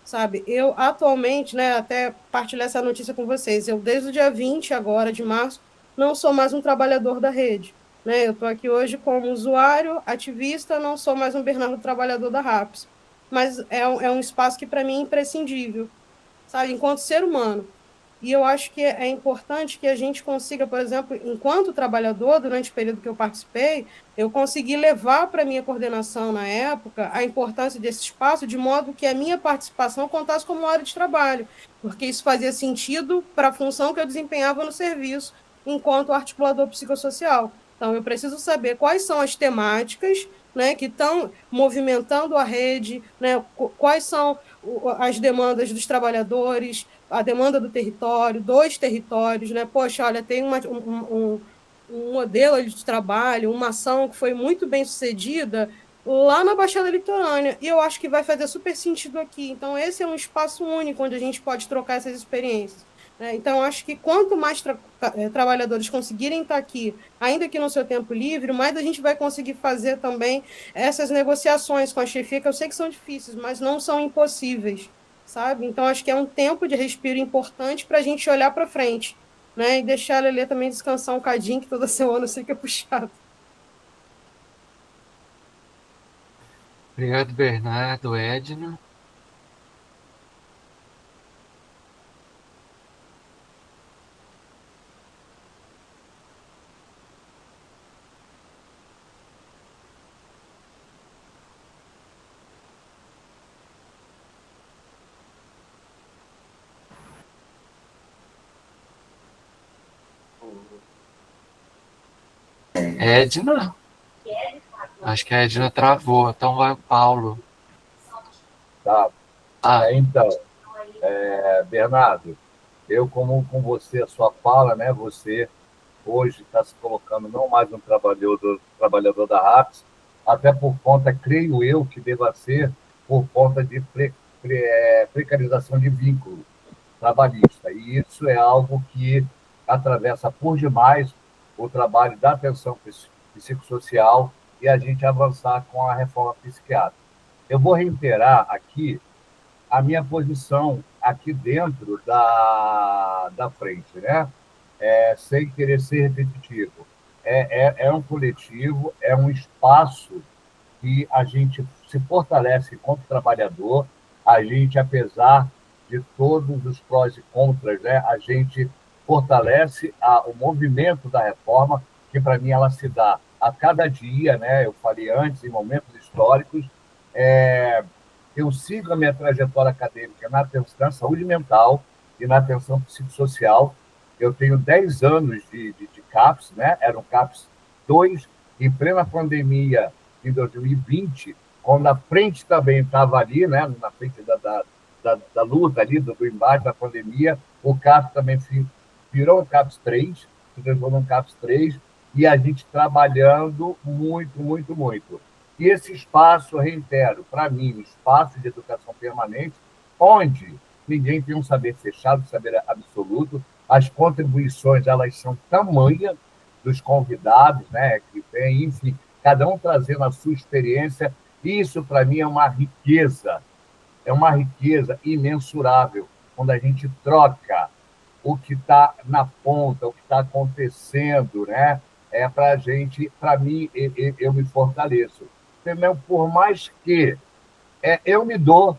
sabe? Eu, atualmente, né, até partilhar essa notícia com vocês, eu, desde o dia 20 agora, de março, não sou mais um trabalhador da rede. Né? Eu estou aqui hoje como usuário, ativista, não sou mais um Bernardo trabalhador da RAPS, mas é um espaço que para mim é imprescindível, sabe, enquanto ser humano. E eu acho que é importante que a gente consiga, por exemplo, enquanto trabalhador, durante o período que eu participei, eu consegui levar para a minha coordenação na época a importância desse espaço, de modo que a minha participação contasse como hora de trabalho, porque isso fazia sentido para a função que eu desempenhava no serviço, enquanto articulador psicossocial. Então, eu preciso saber quais são as temáticas, né, que estão movimentando a rede, né, quais são as demandas dos trabalhadores, a demanda do território, dos territórios. Né? Poxa, olha, tem um modelo de trabalho, uma ação que foi muito bem sucedida lá na Baixada Litorânea, e eu acho que vai fazer super sentido aqui. Então, esse é um espaço único onde a gente pode trocar essas experiências. Então, eu acho que quanto mais trabalhadores conseguirem estar aqui, ainda que no seu tempo livre, mais a gente vai conseguir fazer também essas negociações com a chefia, que eu sei que são difíceis, mas não são impossíveis, sabe? Então, acho que é um tempo de respiro importante para a gente olhar para frente, né? E deixar a Lelê também descansar um cadinho, que toda semana eu sei que é puxado. Obrigado, Bernardo, Edna. Edna? Acho que a Edna travou, então vai o Paulo. Tá. Ah, Então, Bernardo, eu, como com você, a sua fala, né? Você hoje está se colocando não mais um trabalhador da RAPS, até por conta, creio eu, que deva ser por conta de precarização de vínculo trabalhista. E isso é algo que atravessa por demais o trabalho da atenção psicossocial e a gente avançar com a reforma psiquiátrica. Eu vou reiterar aqui a minha posição aqui dentro da frente, né? Sem querer ser repetitivo. É um coletivo, é um espaço que a gente se fortalece enquanto trabalhador, a gente, apesar de todos os prós e contras, né, a gente fortalece o movimento da reforma, que para mim ela se dá a cada dia, né? Eu falei antes, em momentos históricos, eu sigo a minha trajetória acadêmica na saúde mental e na atenção psicossocial. Eu tenho 10 anos de CAPS, né? Era um CAPS 2, em plena pandemia, em 2020, quando a frente também estava ali, né? Na frente da luta ali, do embate da pandemia, o CAPS também virou um CAPS 3, se transformou num CAPS 3, e a gente trabalhando muito, muito, muito. E esse espaço, reitero, para mim, um espaço de educação permanente, onde ninguém tem um saber fechado, um saber absoluto, as contribuições elas são tamanha dos convidados, né, que vem, enfim, cada um trazendo a sua experiência. Isso, para mim, é uma riqueza imensurável, quando a gente troca o que está na ponta, o que está acontecendo, né? Para a gente, para mim, eu me fortaleço. Entendeu? Por mais que eu me dou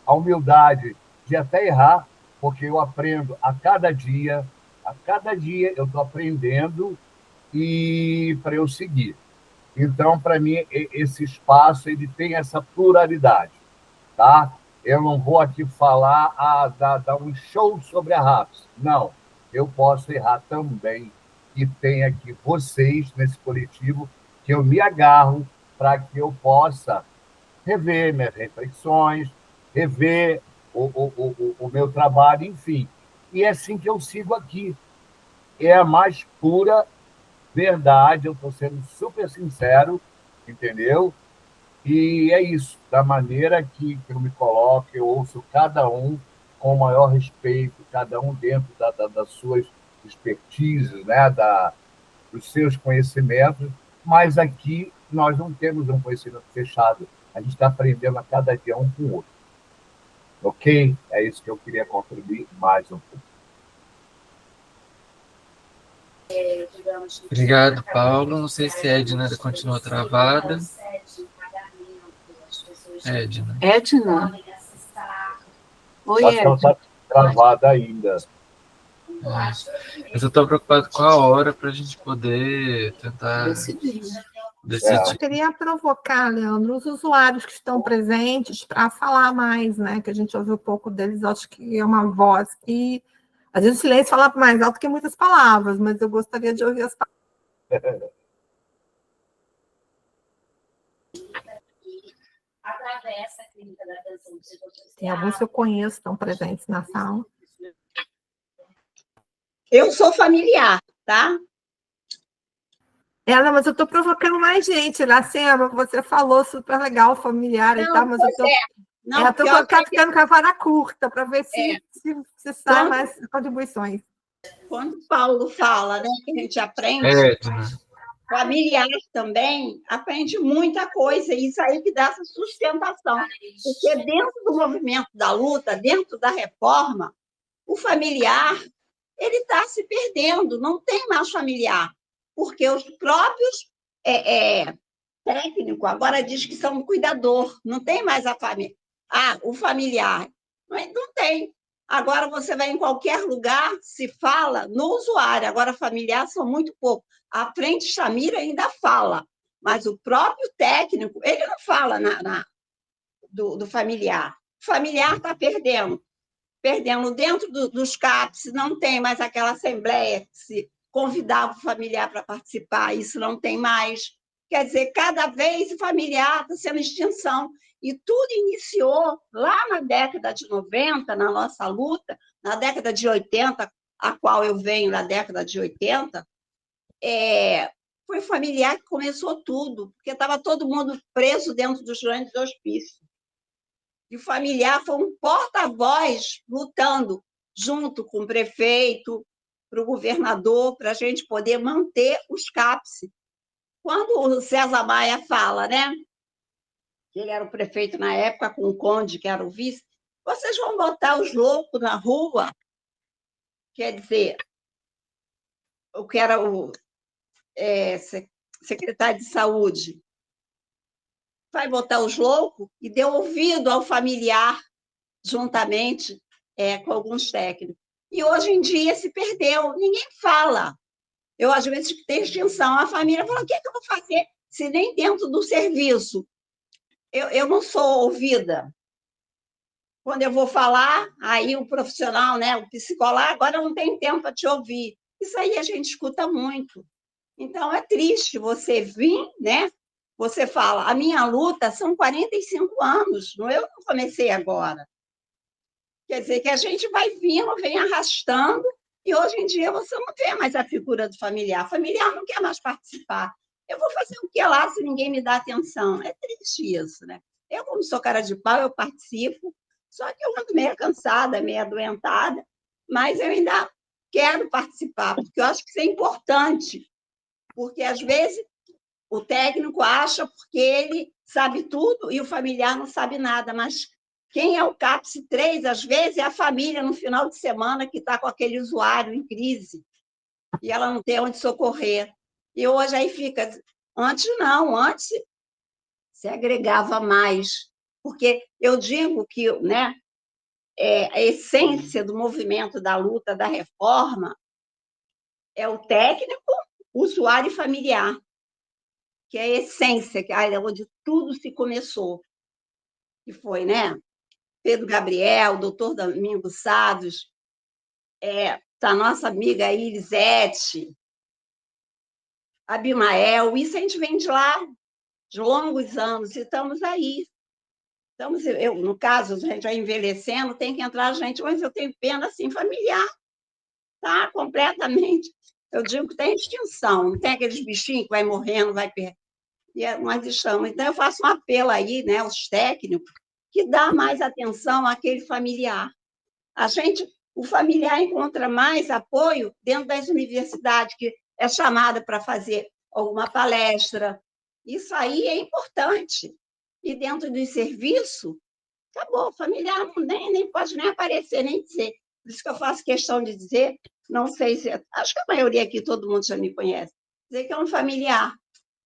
a humildade de até errar, porque eu aprendo a cada dia eu estou aprendendo e para eu seguir. Então, para mim, esse espaço ele tem essa pluralidade, tá? Eu não vou aqui falar, dar um show sobre a RAPS. Não, eu posso errar também. E tem aqui vocês, nesse coletivo, que eu me agarro para que eu possa rever minhas reflexões, rever o meu trabalho, enfim. E é assim que eu sigo aqui. É a mais pura verdade, eu estou sendo super sincero, entendeu? E é isso, da maneira que eu me coloco, eu ouço cada um com o maior respeito, cada um dentro das suas expertises, né? Dos seus conhecimentos, mas aqui nós não temos um conhecimento fechado, a gente está aprendendo a cada dia um com o outro. Ok? É isso que eu queria contribuir mais um pouco. obrigado, Paulo. Não sei se a Edna continua travada. Edna. Edna? Oi, Acho que ela Edna. está travada ainda. Mas eu estou preocupado com a hora para a gente poder tentar Decidir. Eu queria provocar, Leandro, os usuários que estão presentes para falar mais, né? Que a gente ouviu pouco deles, acho que é uma voz que às vezes o silêncio fala mais alto que muitas palavras, mas eu gostaria de ouvir as palavras. Tem alguns que eu conheço, estão presentes na sala. Eu sou familiar, tá? Ela, mas eu estou provocando mais gente, Iracema, você falou super legal, familiar e tal, mas eu estou Não, ficando com a vara curta para ver se sai mais contribuições. Quando Paulo fala, né, que a gente aprende, familiar também aprende muita coisa, e isso aí que dá essa sustentação. Porque dentro do movimento da luta, dentro da reforma, o familiar ele está se perdendo, não tem mais familiar, porque os próprios técnicos agora diz que são cuidador, não tem mais a família. O familiar, não tem. Agora você vai em qualquer lugar, se fala no usuário, agora familiar são muito pouco. A frente Chamira ainda fala, mas o próprio técnico, ele não fala do familiar. O familiar está perdendo dentro dos CAPs, não tem mais aquela assembleia que se convidava o familiar para participar, isso não tem mais. Quer dizer, cada vez o familiar está sendo extinção. E tudo iniciou lá na década de 90, na nossa luta, na década de 80, a qual eu venho na década de 80, foi o familiar que começou tudo, porque estava todo mundo preso dentro dos grandes hospícios. E o familiar foi um porta-voz lutando junto com o prefeito, para o governador, para a gente poder manter os CAPS. Quando o César Maia fala, né, que ele era o prefeito na época, com o Conde, que era o vice, vocês vão botar os loucos na rua? Quer dizer, o que era o secretário de saúde, vai botar os loucos, e deu ouvido ao familiar, juntamente com alguns técnicos. E hoje em dia se perdeu, ninguém fala. Eu, às vezes, tenho extinção, a família fala, o que é que eu vou fazer se nem dentro do serviço eu não sou ouvida? Quando eu vou falar, aí o profissional, né, o psicólogo, agora não tem tempo para te ouvir. Isso aí a gente escuta muito. Então, é triste você vir, né? Você fala, a minha luta são 45 anos, eu não comecei agora. Quer dizer, que a gente vai vindo, vem arrastando, e hoje em dia você não vê mais a figura do familiar. O familiar não quer mais participar. Eu vou fazer o que lá se ninguém me dá atenção? É triste isso, né? Eu, como sou cara de pau, eu participo, só que eu ando meio cansada, meio adoentada, mas eu ainda quero participar, porque eu acho que isso é importante, porque, às vezes, o técnico acha porque ele sabe tudo e o familiar não sabe nada, mas quem é o CAPS 3, às vezes, é a família no final de semana que está com aquele usuário em crise e ela não tem onde socorrer. E hoje aí fica... Antes não, antes se agregava mais, porque eu digo que, né, a essência do movimento da luta, da reforma, é o técnico, usuário e familiar, que é a essência, que é onde tudo se começou. Que foi, né? Pedro Gabriel, doutor Domingos Sados, a nossa amiga Elisete, Abimael, isso a gente vem de lá, de longos anos, e estamos aí. No caso, a gente vai envelhecendo, tem que entrar gente, mas eu tenho pena, assim, familiar, tá? Completamente. Eu digo que tem extinção, não tem aqueles bichinhos que vai morrendo, vai perdendo. Nós estamos. Então, eu faço um apelo aí, né, aos técnicos, que dá mais atenção àquele familiar. O familiar encontra mais apoio dentro das universidades, que é chamada para fazer alguma palestra. Isso aí é importante. E dentro do serviço, acabou, o familiar nem pode nem aparecer, nem dizer. Por isso que eu faço questão de dizer, não sei se... Acho que a maioria aqui, todo mundo já me conhece. Dizer que é um familiar.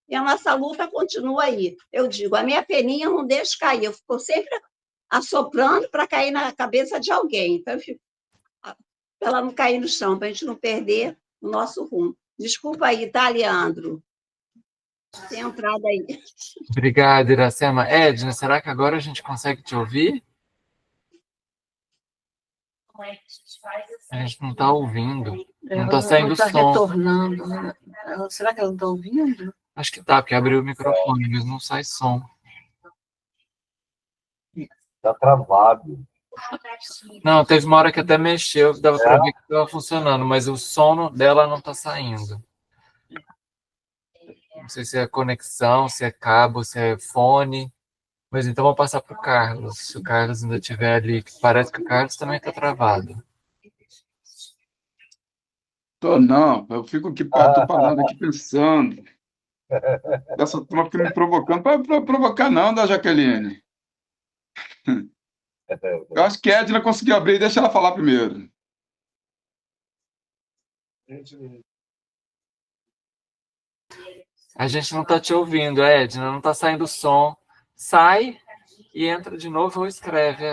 E a nossa luta continua aí. Eu digo, a minha peninha eu não deixo cair, eu fico sempre assoprando para cair na cabeça de alguém. Então, eu fico, para ela não cair no chão, para a gente não perder o nosso rumo. Desculpa aí, tá, Leandro? Tem entrada aí. Obrigado, Iracema. Edna, será que agora a gente consegue te ouvir? A gente não está ouvindo. Não está saindo som. Retornando. Será que ela não está ouvindo? Acho que tá, porque abriu o microfone, mas não sai som. Está travado. Não, teve uma hora que até mexeu, dava para ver que estava funcionando, mas o som dela não está saindo. Não sei se é conexão, se é cabo, se é fone. Mas então vou passar para o Carlos. Se o Carlos ainda estiver ali, que parece que o Carlos também está travado. Não, eu fico aqui, tô parado aqui pensando. Essa turma fica me provocando. Para provocar, não, da Jaqueline. Eu acho que a Edna conseguiu abrir, deixa ela falar primeiro. A gente não está te ouvindo, Edna, não está saindo o som. Sai e entra de novo ou escreve.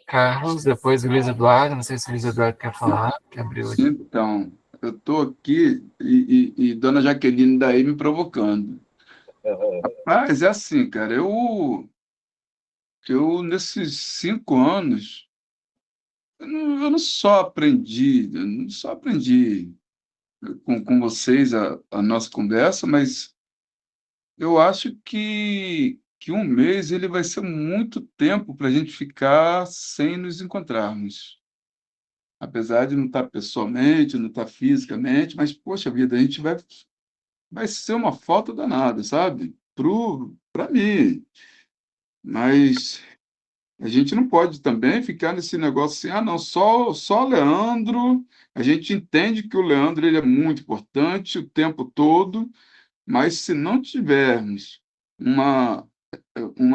Carlos, depois o Luiz Eduardo, não sei se o Luiz Eduardo quer falar, que abriu aqui. Então, eu estou aqui e Dona Jaqueline daí me provocando. Rapaz, é assim, cara, eu nesses 5 anos, eu não só aprendi com vocês a nossa conversa, mas eu acho que 1 mês ele vai ser muito tempo para a gente ficar sem nos encontrarmos. Apesar de não estar pessoalmente, não estar fisicamente, mas, poxa vida, a gente vai ser uma falta danada, sabe? Para mim. Mas a gente não pode também ficar nesse negócio assim, não, só o Leandro. A gente entende que o Leandro ele é muito importante o tempo todo, mas se não tivermos uma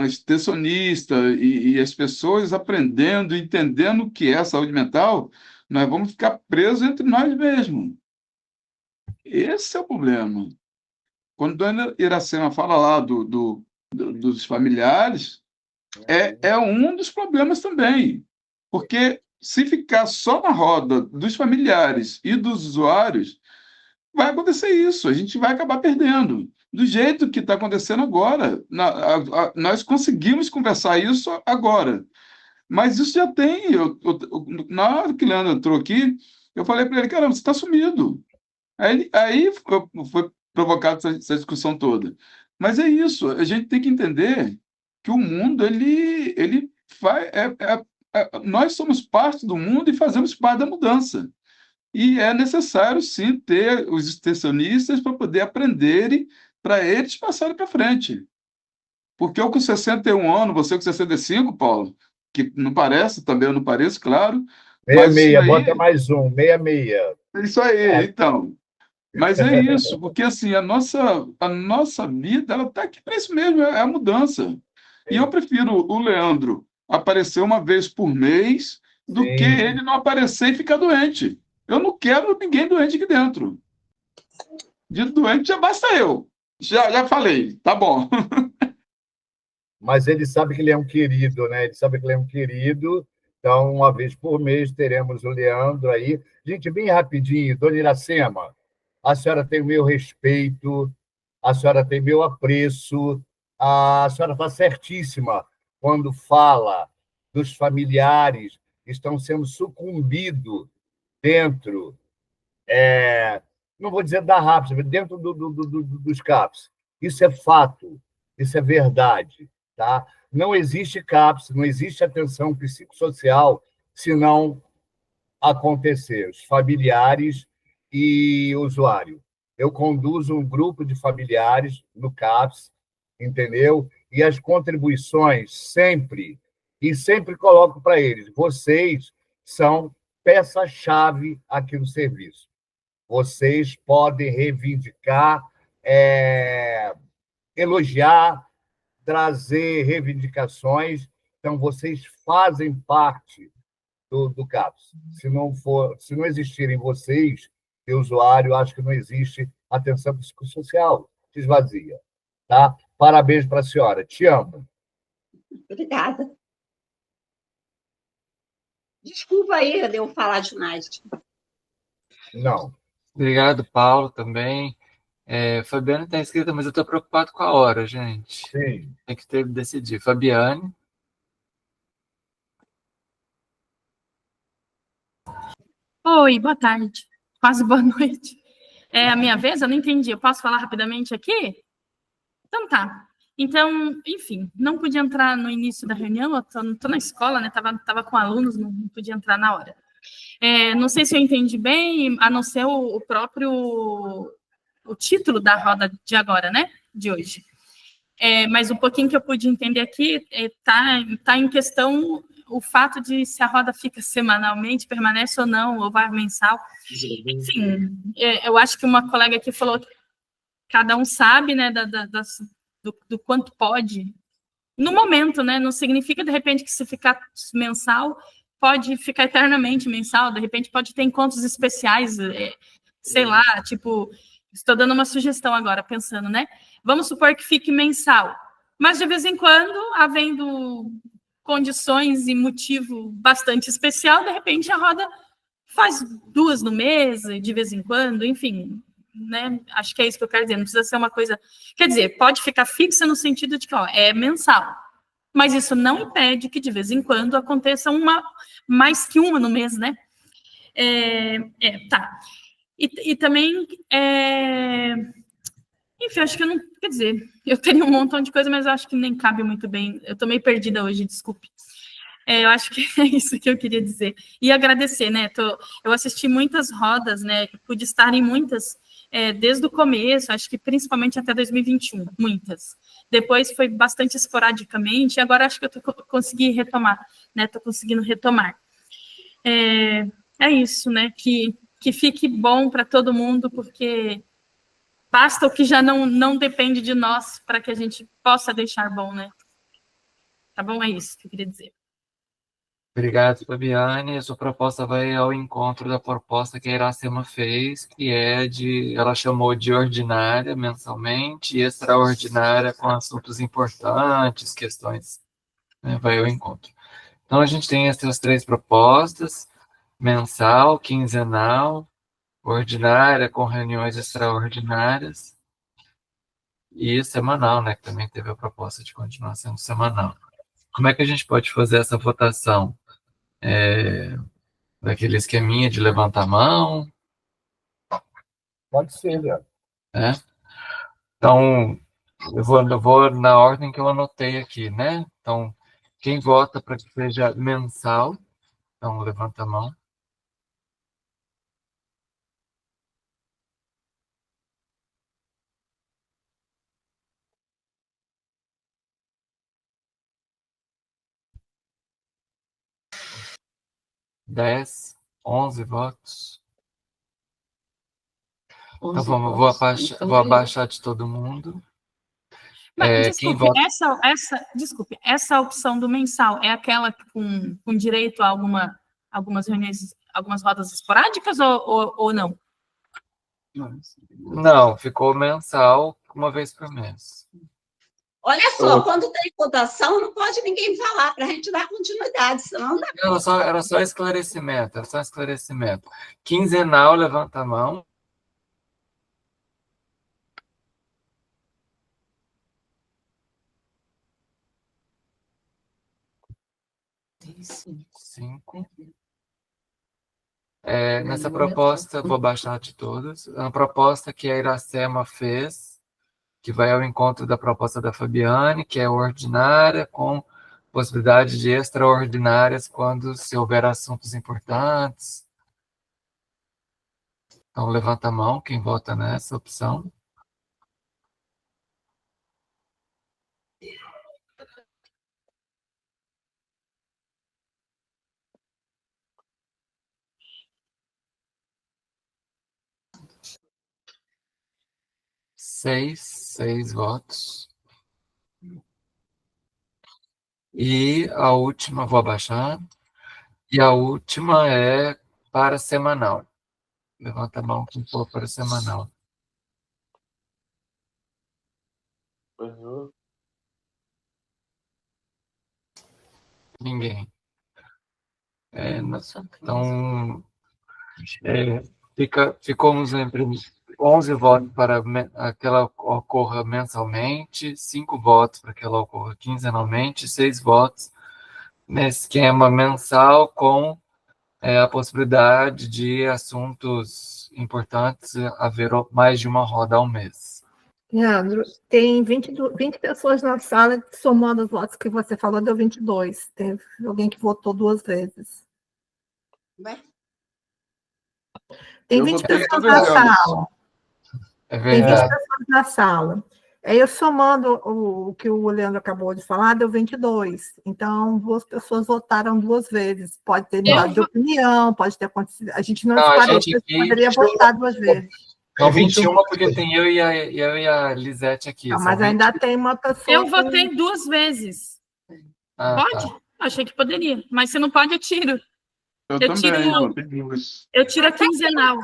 extensionista e as pessoas aprendendo, entendendo o que é saúde mental, nós vamos ficar presos entre nós mesmos. Esse é o problema. Quando a Dona Iracema fala lá dos familiares, é um dos problemas também. Porque se ficar só na roda dos familiares e dos usuários, vai acontecer isso, a gente vai acabar perdendo. Do jeito que está acontecendo agora. Nós conseguimos conversar isso agora. Mas isso já tem. Na hora que o Leandro entrou aqui, eu falei para ele, caramba, você está sumido. Aí foi provocada essa discussão toda. Mas é isso, a gente tem que entender que o mundo, ele faz. Nós somos parte do mundo e fazemos parte da mudança. E é necessário, sim, ter os extensionistas para poder aprenderem, para eles passarem para frente. Porque eu com 61 anos, você com 65, Paulo, que não parece, também eu não pareço, claro. Mas 66, isso aí, bota mais um, 66. isso aí, então. Mas é isso, porque assim, a nossa vida, ela está aqui para isso mesmo, é a mudança. E eu prefiro o Leandro aparecer uma vez por mês do que Sim. ele não aparecer e ficar doente. Eu não quero ninguém doente aqui dentro. De doente já basta eu. Já falei, tá bom. Mas ele sabe que ele é um querido, né? Ele sabe que ele é um querido. Então, uma vez por mês, teremos o Leandro aí. Gente, bem rapidinho, Dona Iracema, a senhora tem o meu respeito, a senhora tem meu apreço, a senhora está certíssima quando fala dos familiares que estão sendo sucumbidos dentro, não vou dizer da RAPS, mas dentro dos CAPs. Isso é fato, isso é verdade. Tá? Não existe CAPS, não existe atenção psicossocial se não acontecer. Os familiares e o usuário. Eu conduzo um grupo de familiares no CAPS, entendeu? E as contribuições sempre coloco para eles, vocês são peça-chave aqui no serviço. Vocês podem reivindicar, elogiar, trazer reivindicações. Então, vocês fazem parte do CAPS. Se não existirem vocês, de usuário, acho que não existe atenção psicossocial. Se esvazia. Tá? Parabéns para a senhora. Te amo. Obrigada. Desculpa aí de eu falar demais. Não. Obrigado, Paulo, também. Fabiane está inscrita, mas eu estou preocupado com a hora, gente. Sim. Tem que decidir. Fabiane. Oi, boa tarde. Quase boa noite. É a minha vez? Eu não entendi. Eu posso falar rapidamente aqui? Então tá. Então, enfim, não podia entrar no início da reunião, eu tô na escola, né? Tava com alunos, não podia entrar na hora. Não sei se eu entendi bem, a não ser o próprio o título da roda de agora, né? De hoje. Mas um pouquinho que eu pude entender aqui tá em questão o fato de se a roda fica semanalmente, permanece ou não, ou vai mensal. Enfim, eu acho que uma colega aqui falou que cada um sabe, né, do quanto pode. No momento, né? Não significa, de repente, que se ficar mensal, pode ficar eternamente mensal, de repente pode ter encontros especiais, sei lá, tipo, estou dando uma sugestão agora, pensando, né? Vamos supor que fique mensal, mas de vez em quando, havendo condições e motivo bastante especial, de repente a roda faz 2 no mês, de vez em quando, enfim, né? Acho que é isso que eu quero dizer, não precisa ser uma coisa... Quer dizer, pode ficar fixa no sentido de que, é mensal, mas isso não impede que, de vez em quando, aconteça mais que uma no mês, né? Tá. E também, enfim, acho que eu não... Quer dizer, eu teria um montão de coisa, mas eu acho que nem cabe muito bem. Eu estou meio perdida hoje, desculpe. Eu acho que é isso que eu queria dizer. E agradecer, né? Eu assisti muitas rodas, né? Pude estar em muitas, desde o começo, acho que principalmente até 2021, muitas. Depois foi bastante esporadicamente, e agora acho que eu consegui retomar, né? Estou conseguindo retomar. É isso, né? Que fique bom para todo mundo, porque basta o que já não depende de nós para que a gente possa deixar bom, né? Tá bom? É isso que eu queria dizer. Obrigado, Fabiane. A sua proposta vai ao encontro da proposta que a Iracema fez, que ela chamou de ordinária mensalmente e extraordinária com assuntos importantes, questões, né, vai ao encontro. Então, a gente tem essas 3 propostas, mensal, quinzenal, ordinária com reuniões extraordinárias e semanal, né, que também teve a proposta de continuar sendo semanal. Como é que a gente pode fazer essa votação? Daquele esqueminha de levantar a mão? Pode ser, Leandro. Então, eu vou na ordem que eu anotei aqui, né? Então, quem vota para que seja mensal, então levanta a mão. Dez, 11 votos. Então, vou abaixar de todo mundo. Desculpe, desculpe, essa opção do mensal é aquela com direito a algumas reuniões, algumas rodas esporádicas ou não? Não, ficou mensal, uma vez por mês. Olha só, quando tem votação, não pode ninguém falar para a gente dar continuidade, senão dá. Era só esclarecimento, Quinzenal, levanta a mão. Cinco. Nessa proposta, vou baixar de todos. A proposta que a Iracema fez, que vai ao encontro da proposta da Fabiane, que é ordinária, com possibilidade de extraordinárias quando se houver assuntos importantes. Então, levanta a mão quem vota nessa opção. Seis votos. E a última, vou abaixar. E a última é para semanal. Levanta a mão quem for para semanal. Ninguém. Então, ficamos entre 11 votos para que ela ocorra mensalmente, 5 votos para que ela ocorra quinzenalmente, 6 votos nesse esquema mensal com a possibilidade de assuntos importantes haver mais de uma roda ao mês. Leandro, tem 20 pessoas na sala, somando os votos que você falou, deu 22. Teve alguém que votou 2 vezes. Tem Eu 20 votei pessoas duas na vezes. sala. É Tem 20 verdade. pessoas na sala. Aí, eu somando o que o Leandro acabou de falar, deu 22. Então, 2 pessoas votaram 2 vezes. Pode ter mudado de opinião, pode ter acontecido. A gente não Não, a esclareceu, gente você aqui. poderia votar 2 vezes. Não, 21, porque tem eu e a Lisete aqui. Não, São mas 20. ainda tem uma pessoa. Eu votei 2 vezes. Ah, Pode? tá. Achei que poderia. Mas se não pode, eu tiro. Eu Eu tiro, também votei duas. eu tiro a quinzenal.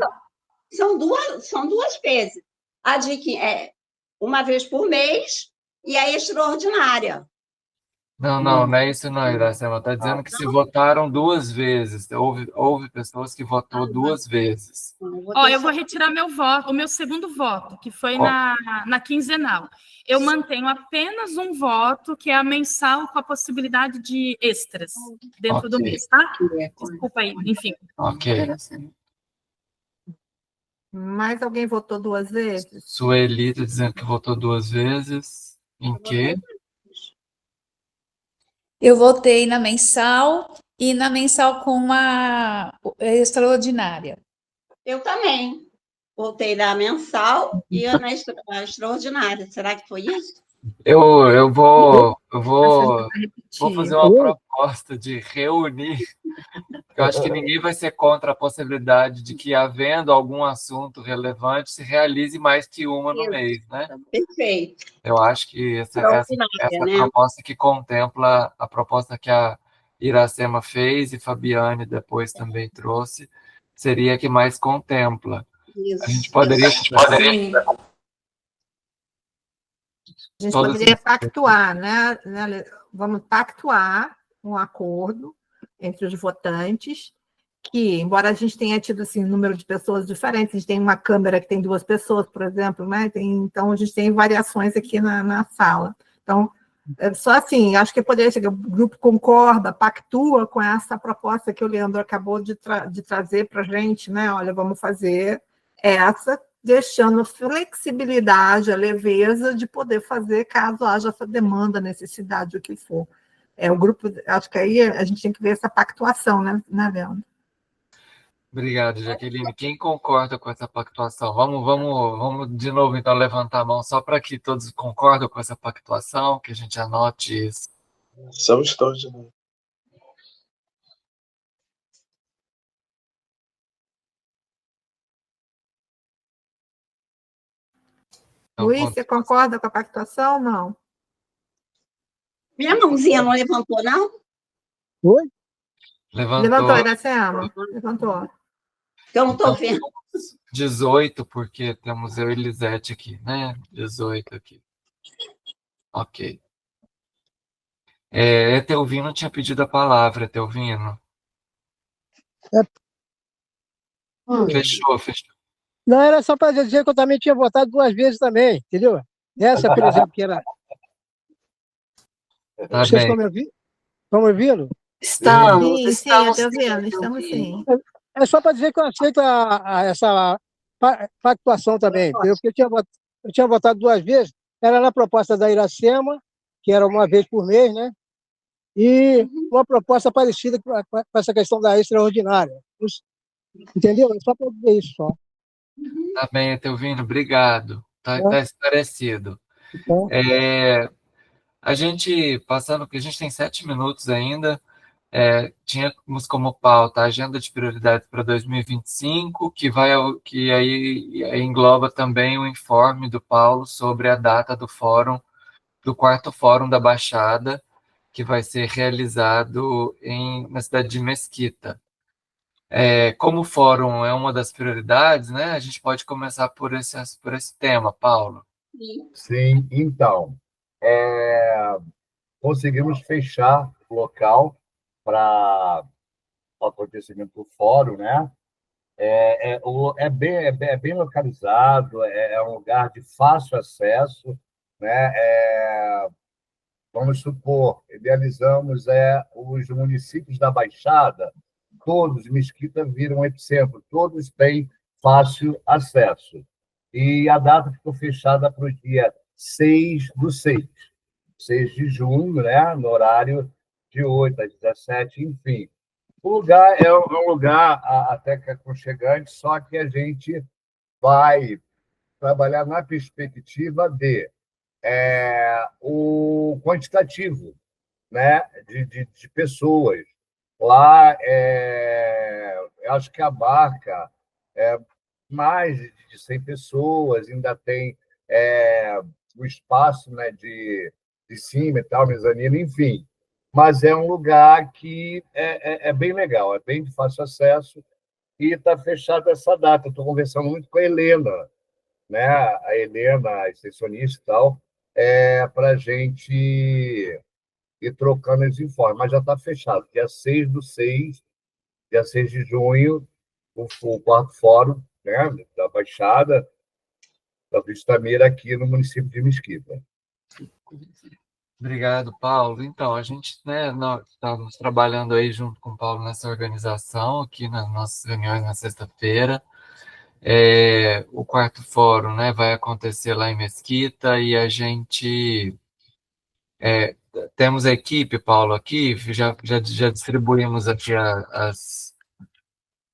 São duas vezes. A de que é uma vez por mês e a extraordinária. Não é isso não, Iracema. Está dizendo que se votaram 2 vezes. Houve pessoas que votou 2 vezes. Ó, eu vou retirar meu voto, o meu segundo voto, que foi na quinzenal. Eu mantenho apenas um voto, que é a mensal, com a possibilidade de extras dentro do Ok. mês, tá? Desculpa aí, enfim. Ok. Mais alguém votou 2 vezes? Sueli está dizendo que votou 2 vezes. Em quê? Eu votei na mensal e na mensal com uma extraordinária. Eu também. Votei na mensal e na extraordinária. Será que foi isso? Eu vou Repetir. fazer uma proposta de reunir. Eu acho que ninguém vai ser contra a possibilidade de que, havendo algum assunto relevante, se realize mais que uma no mês, né? Perfeito. Eu acho que essa Extraordinária, né? proposta que contempla a proposta que a Iracema fez e Fabiane depois também trouxe, seria a que mais contempla. Isso. A gente poderia Sim. A gente Todas- poderia pactuar, né? Vamos pactuar um acordo entre os votantes, que, embora a gente tenha tido assim, um número de pessoas diferentes, a gente tem uma câmera que tem 2 pessoas, por exemplo, né? Então, a gente tem variações aqui na sala. Então, só assim, acho que poderia chegar, o grupo concorda, pactua com essa proposta que o Leandro acabou de trazer para a gente, né? Olha, vamos fazer essa, deixando flexibilidade, a leveza de poder fazer caso haja essa demanda, necessidade, o que for. O grupo, acho que aí a gente tem que ver essa pactuação, né, Leandro? Obrigado, Jaqueline. Quem concorda com essa pactuação? Vamos de novo, então, levantar a mão só para que todos concordem com essa pactuação, que a gente anote isso. Somos todos de novo. Então, Luiz, você concorda com a pactuação? Não. Minha mãozinha não levantou, não? Oi? Levantou, Iracema. Levantou. Eu não estou vendo. 18, porque temos eu e Lisete aqui, né? 18 aqui. Ok. Etelvino tinha pedido a palavra, Etelvino. Fechou. Não, era só para dizer que eu também tinha votado 2 vezes também, entendeu? Essa, por exemplo, que era... Tá Vocês bem. estão me ouvindo? Estamos, Etelvino, estamos sim. É só para dizer que eu aceito essa pactuação também, entendeu? Porque eu tinha votado 2 vezes, era na proposta da Iracema, que era uma vez por mês, né? E uma proposta parecida com essa questão da extraordinária. Entendeu? É só para dizer isso só. Tá bem, Etelvino, obrigado. Tá esclarecido. Então, A gente, passando, porque a gente tem 7 minutos ainda, tínhamos como pauta a agenda de prioridades para 2025, que aí engloba também o informe do Paulo sobre a data do fórum, do 4º Fórum da Baixada, que vai ser realizado na cidade de Mesquita. Como o fórum é uma das prioridades, né, a gente pode começar por esse tema, Paulo. Sim, então, conseguimos fechar o local para o acontecimento do fórum, né? É bem localizado, é um lugar de fácil acesso, né? Vamos supor, idealizamos os municípios da Baixada, todos, Mesquita vira um epicentro, todos têm fácil acesso. E a data ficou fechada para o dia 6/6 de junho, né? No horário de 8 às 17, enfim. O lugar é um lugar até que aconchegante, só que a gente vai trabalhar na perspectiva de o quantitativo, né, de pessoas. Lá, eu acho que abarca mais de 100 pessoas, ainda tem o espaço, né, de cima e tal, mezanino, enfim. Mas é um lugar que é bem legal, é bem de fácil acesso e está fechado essa data. Estou conversando muito com a Helena, né? A Helena, a extensionista e tal, para a gente ir trocando os informes. Mas já está fechado. Dia 6 de junho, o quarto fórum, né, da Baixada, da Vistamira, aqui no município de Mesquita. Obrigado, Paulo. Então, a gente, né, nós estamos trabalhando aí junto com o Paulo nessa organização, aqui nas nossas reuniões na sexta-feira. O quarto fórum, né, vai acontecer lá em Mesquita e a gente temos a equipe, Paulo, aqui, já distribuímos aqui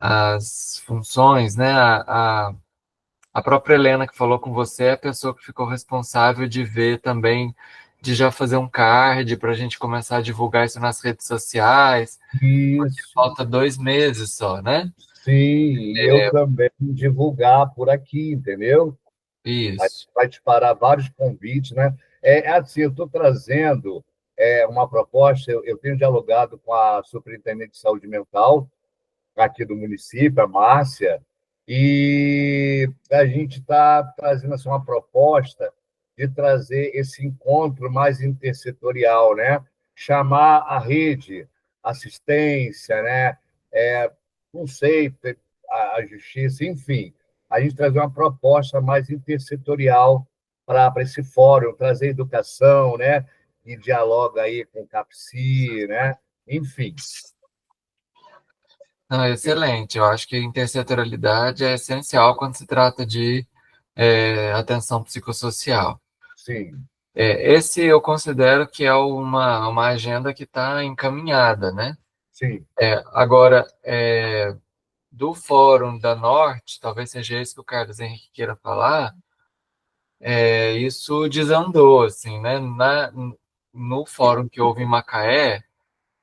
as funções, né? A própria Helena que falou com você é a pessoa que ficou responsável de ver também, de já fazer um card para a gente começar a divulgar isso nas redes sociais. Isso. Falta 2 meses só, né? Sim, e eu também divulgar por aqui, entendeu? Isso. Vai disparar vários convites, né? Assim, eu estou trazendo uma proposta, eu tenho dialogado com a superintendente de saúde mental aqui do município, a Márcia, e a gente está trazendo assim, uma proposta de trazer esse encontro mais intersetorial, né? Chamar a rede, assistência, né? Não sei, a justiça, enfim, a gente trazer uma proposta mais intersetorial para esse fórum, trazer educação, né? E dialoga aí com o CAPSI, né? Enfim. Não, excelente. Eu acho que a intersetorialidade é essencial quando se trata de atenção psicossocial. Sim. Esse eu considero que é uma agenda que está encaminhada, né? Sim. Agora, do Fórum da Norte, talvez seja isso que o Carlos Henrique queira falar, isso desandou, assim, né? No fórum que houve em Macaé,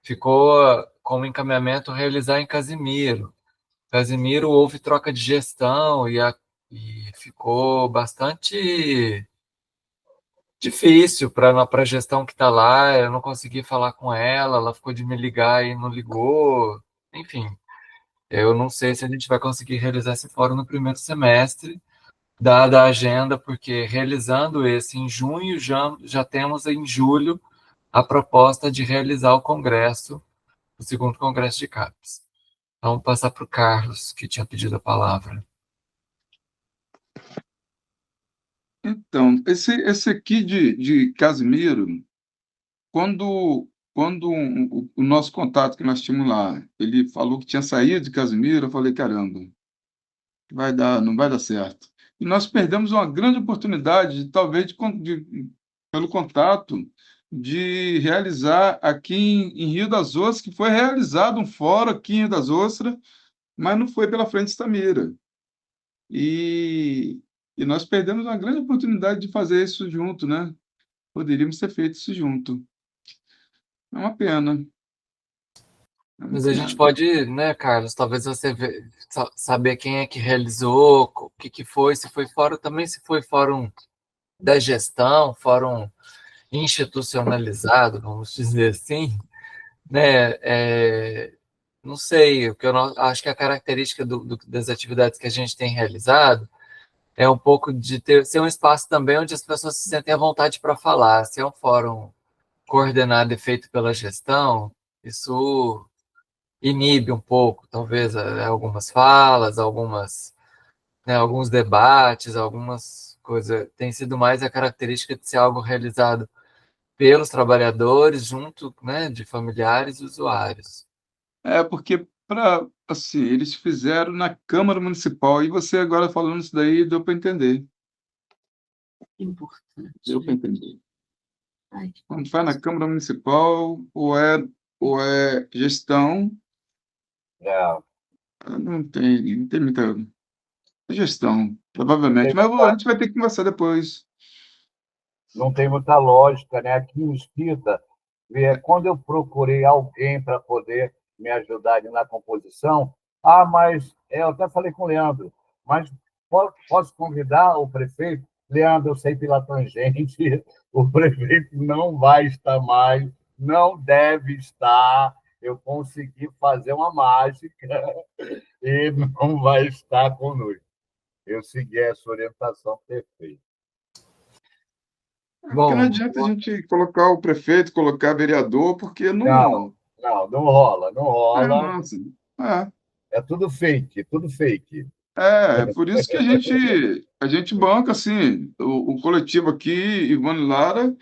ficou como encaminhamento realizar em Casimiro. Casimiro houve troca de gestão e ficou bastante difícil para a gestão que está lá. Eu não consegui falar com ela, ela ficou de me ligar e não ligou. Enfim, eu não sei se a gente vai conseguir realizar esse fórum no primeiro semestre, dada a agenda, porque realizando esse em junho, já temos em julho a proposta de realizar o congresso, o segundo congresso de CAPES. Vamos passar para o Carlos, que tinha pedido a palavra. Então, esse aqui de Casimiro, quando o nosso contato que nós tínhamos lá, ele falou que tinha saído de Casimiro, eu falei, caramba, não vai dar certo. E nós perdemos uma grande oportunidade, talvez, pelo contato, de realizar aqui em Rio das Ostras, que foi realizado um fórum aqui em Rio das Ostras, mas não foi pela frente de Itamira. E nós perdemos uma grande oportunidade de fazer isso junto, né? Poderíamos ter feito isso junto. É uma pena. Mas a gente pode, né, Carlos, talvez você saber quem é que realizou, o que foi, se foi fórum também, se foi fórum da gestão, fórum institucionalizado, vamos dizer assim, né? Não sei, o que eu acho que a característica das atividades que a gente tem realizado é um pouco de ser um espaço também onde as pessoas se sentem à vontade para falar. Se é um fórum coordenado e feito pela gestão, isso inibe um pouco, talvez, algumas falas, alguns debates, algumas coisas. Tem sido mais a característica de ser algo realizado pelos trabalhadores, junto, né, de familiares e usuários. Porque assim, eles fizeram na Câmara Municipal, e você agora falando isso daí, deu para entender. Importante. Deu para entender. Quando faz na Câmara Municipal, ou é gestão, É, Não tem muita sugestão, provavelmente. Mas a gente vai ter que conversar depois. não tem muita lógica, né? Aqui em Espírita, quando eu procurei alguém para poder me ajudar ali na composição, mas eu até falei com o Leandro, mas posso convidar o prefeito? Leandro, eu sei pela tangente, o prefeito não vai estar mais, não deve estar. Eu consegui fazer uma mágica e não vai estar conosco. Eu segui essa orientação perfeita. Porque não Bom, adianta a gente colocar o prefeito, colocar vereador, porque Não, não. não rola, não É, rola. nossa. É. É tudo fake, tudo fake. É por isso que a gente banca, assim, o coletivo aqui, Ivone Lara,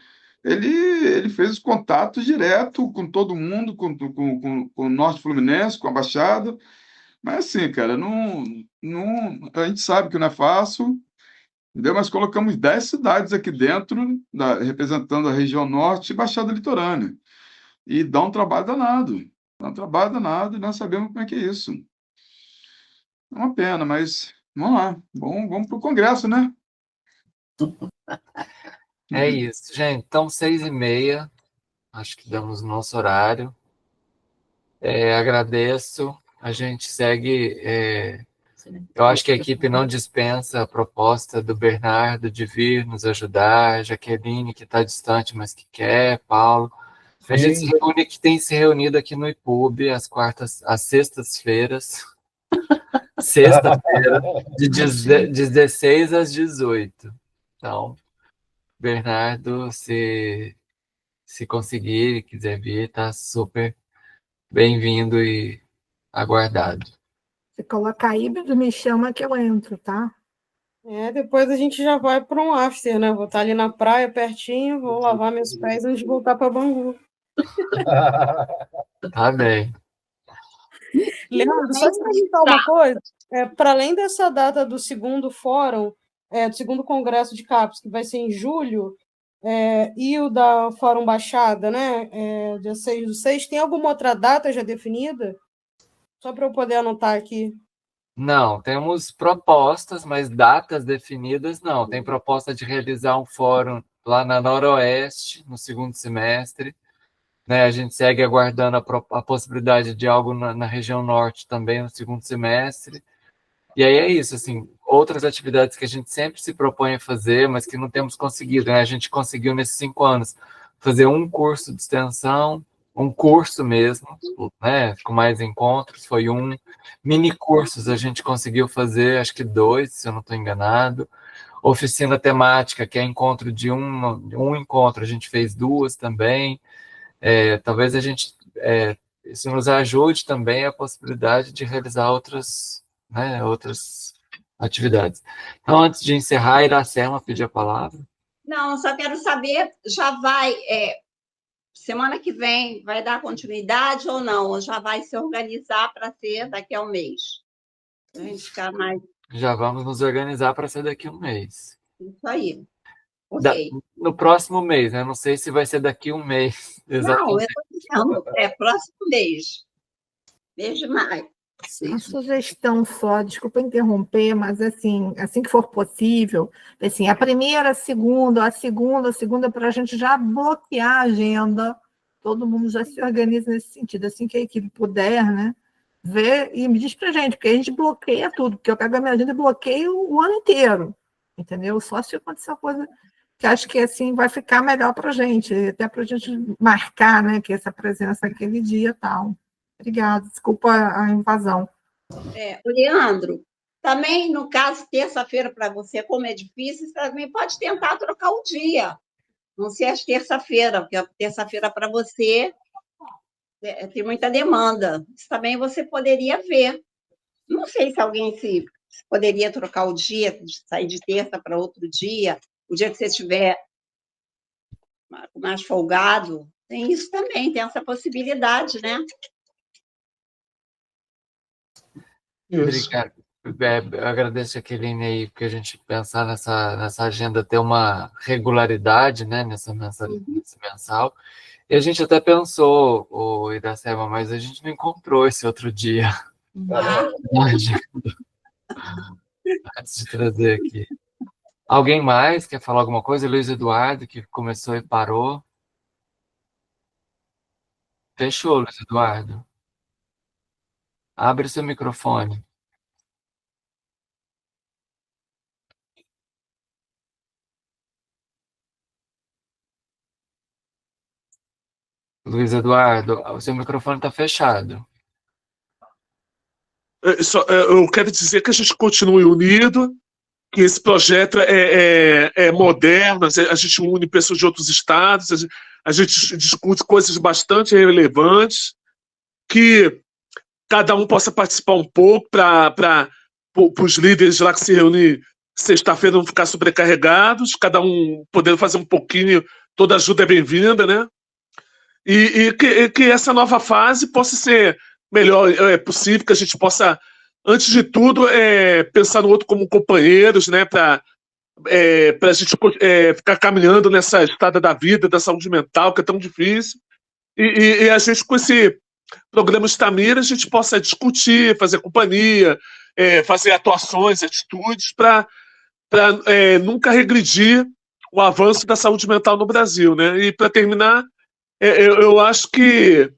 ele fez os contatos direto com todo mundo, com o Norte Fluminense, com a Baixada, mas assim, cara, a gente sabe que não é fácil, entendeu? Mas colocamos 10 cidades aqui dentro, representando a região Norte e Baixada Litorânea, e dá um trabalho danado, e nós sabemos como é que é isso. É uma pena, mas vamos lá. Vamos para o Congresso, né? é isso, gente. Então, 6h30, acho que damos o nosso horário. Agradeço. A gente segue. Eu acho que a equipe não dispensa a proposta do Bernardo de vir nos ajudar, Jaqueline, que está distante, mas que quer, Paulo. A gente tem se reunido aqui no IPUB às sextas-feiras. Sexta-feira, de 16 às 18. Então, Bernardo, se conseguir e quiser vir, está super bem-vindo e aguardado. Se colocar híbrido, me chama que eu entro, tá? Depois a gente já vai para um after, né? Vou estar ali na praia, pertinho, vou lavar meus pés antes de voltar para Bangu. Tá bem. Leandro, só te perguntar uma coisa. Para além dessa data do segundo fórum, do segundo congresso de CAPES, que vai ser em julho, e o da Fórum Baixada, né? Dia 6/6, tem alguma outra data já definida? Só para eu poder anotar aqui. Não, temos propostas, mas datas definidas não. Tem proposta de realizar um fórum lá na Noroeste, no segundo semestre. Né, a gente segue aguardando a possibilidade de algo na região norte também no segundo semestre. E aí é isso, assim, outras atividades que a gente sempre se propõe a fazer, mas que não temos conseguido, né? A gente conseguiu nesses 5 anos fazer um curso de extensão, um curso mesmo, né? Com mais encontros, foi um. Mini cursos a gente conseguiu fazer, acho que 2, se eu não estou enganado. Oficina temática, que é encontro de um encontro, a gente fez 2 também. Talvez a gente, isso nos ajude também a possibilidade de realizar outras atividades. Então, antes de encerrar, Iracema pedir a palavra. Não, só quero saber, já vai, semana que vem, vai dar continuidade ou não? Ou já vai se organizar para ser daqui a um mês? A gente ficar mais... Já vamos nos organizar para ser daqui a um mês. Isso aí. Ok. No próximo mês, né? Não sei se vai ser daqui a um mês. Exatamente. Não, eu estou dizendo, próximo mês. Mês de maio. Uma sugestão só, desculpa interromper, mas assim que for possível, assim, a primeira, a segunda, para a gente já bloquear a agenda, todo mundo já se organiza nesse sentido, assim que a equipe puder, né, ver e me diz para a gente, porque a gente bloqueia tudo, porque eu pego a minha agenda e bloqueio o ano inteiro, entendeu? Só se acontecer uma coisa que acho que assim vai ficar melhor para a gente, até para a gente marcar, né, que essa presença aquele dia e tal. Obrigada, desculpa a invasão. O Leandro, também, no caso, terça-feira para você, como é difícil, você também pode tentar trocar o dia. Não ser às terça-feira, porque a terça-feira para você tem muita demanda. Isso também você poderia ver. Não sei se alguém se poderia trocar o dia, sair de terça para outro dia, o dia que você estiver mais folgado. Tem isso também, tem essa possibilidade, né? Obrigado. Eu agradeço a Jaqueline aí, porque a gente pensar nessa agenda ter uma regularidade, né, nesse mensal. E a gente até pensou, Iracema, mas a gente não encontrou esse outro dia. Antes de trazer aqui. Alguém mais quer falar alguma coisa? Luiz Eduardo, que começou e parou. Fechou, Luiz Eduardo. Abre seu microfone. Luiz Eduardo, o seu microfone está fechado. Eu quero dizer que a gente continue unido, que esse projeto é moderno, a gente une pessoas de outros estados, a gente discute coisas bastante relevantes, que cada um possa participar um pouco para os líderes lá que se reúnem sexta-feira não ficar sobrecarregados, cada um podendo fazer um pouquinho, toda ajuda é bem-vinda, né? E que essa nova fase possa ser melhor possível, que a gente possa, antes de tudo, pensar no outro como companheiros, né? Para a gente ficar caminhando nessa estrada da vida, da saúde mental, que é tão difícil. E a gente, com esse programa Estamira, a gente possa discutir, fazer companhia, fazer atuações, atitudes, para nunca regredir o avanço da saúde mental no Brasil, né? E, para terminar, eu acho que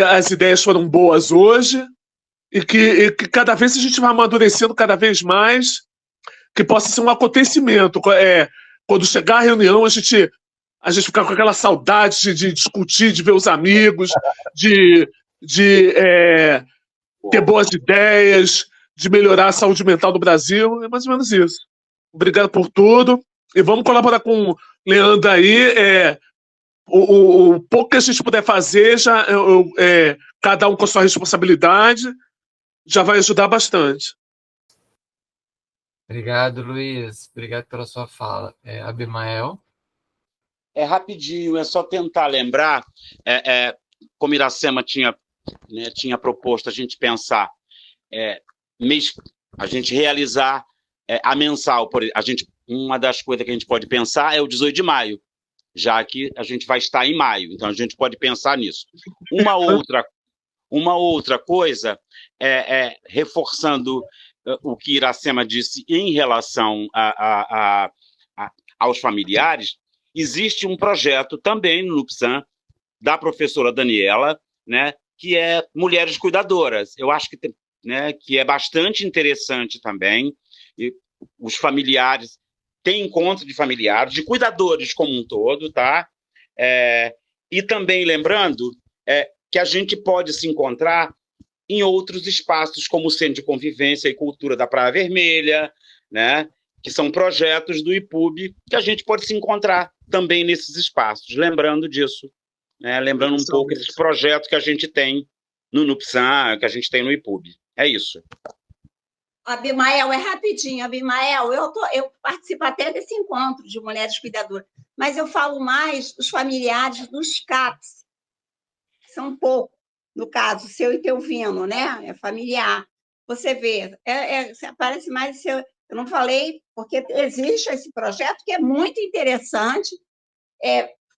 as ideias foram boas hoje e que cada vez a gente vai amadurecendo cada vez mais, que possa ser um acontecimento. Quando chegar a reunião, a gente ficar com aquela saudade de discutir, de ver os amigos, de ter boas ideias, de melhorar a saúde mental do Brasil. É mais ou menos isso. Obrigado por tudo. E vamos colaborar com o Leandro aí. O pouco que a gente puder fazer, cada um com a sua responsabilidade, já vai ajudar bastante. Obrigado, Luiz. Obrigado pela sua fala. Abimael? Rapidinho, é só tentar lembrar, como Iracema tinha proposto a gente pensar, a gente realizar a mensal. Uma das coisas que a gente pode pensar é o 18 de maio, já que a gente vai estar em maio, então a gente pode pensar nisso. Uma outra coisa, reforçando o que Iracema disse em relação aos familiares, existe um projeto também no NUPSAM, da professora Daniela, né, que é Mulheres Cuidadoras. Eu acho que é bastante interessante também. E os familiares, tem encontro de familiares, de cuidadores como um todo, tá? E também lembrando que a gente pode se encontrar em outros espaços, como o Centro de Convivência e Cultura da Praia Vermelha, né? Que são projetos do IPUB, que a gente pode se encontrar também nesses espaços, lembrando disso, né? Lembrando um pouco desses projetos que a gente tem no NUPSAM, que a gente tem no IPUB. É isso. Abimael, rapidinho, Abimael, eu participo até desse encontro de mulheres cuidadoras, mas eu falo mais dos familiares dos CAPs, que são poucos, no caso, seu e teu Vino, né? É familiar. Você vê, parece mais... Eu não falei, porque existe esse projeto que é muito interessante.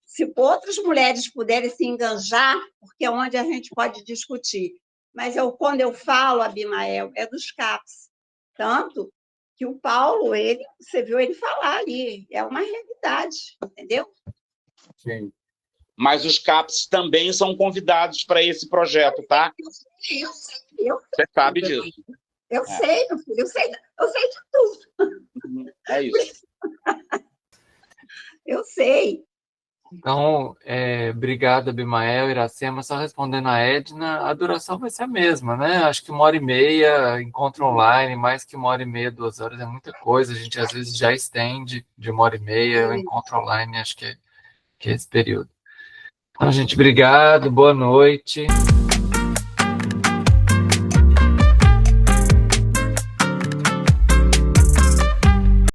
Se outras mulheres puderem se enganjar, porque é onde a gente pode discutir. Mas quando eu falo, Abimael, é dos CAPs. Tanto que o Paulo, você viu ele falar ali, é uma realidade, entendeu? Sim. Mas os CAPs também são convidados para esse projeto, tá? Eu sei. Você sabe disso. Eu sei, meu filho, eu sei de tudo. É isso. Eu sei. Então, obrigado, Abimael, Iracema. Só respondendo a Edna, a duração vai ser a mesma, né? Acho que 1h30, encontro online, mais que 1h30, 2 horas, é muita coisa. A gente, às vezes, já estende de 1h30, o encontro online, acho que é esse período. Então, gente, obrigado, boa noite.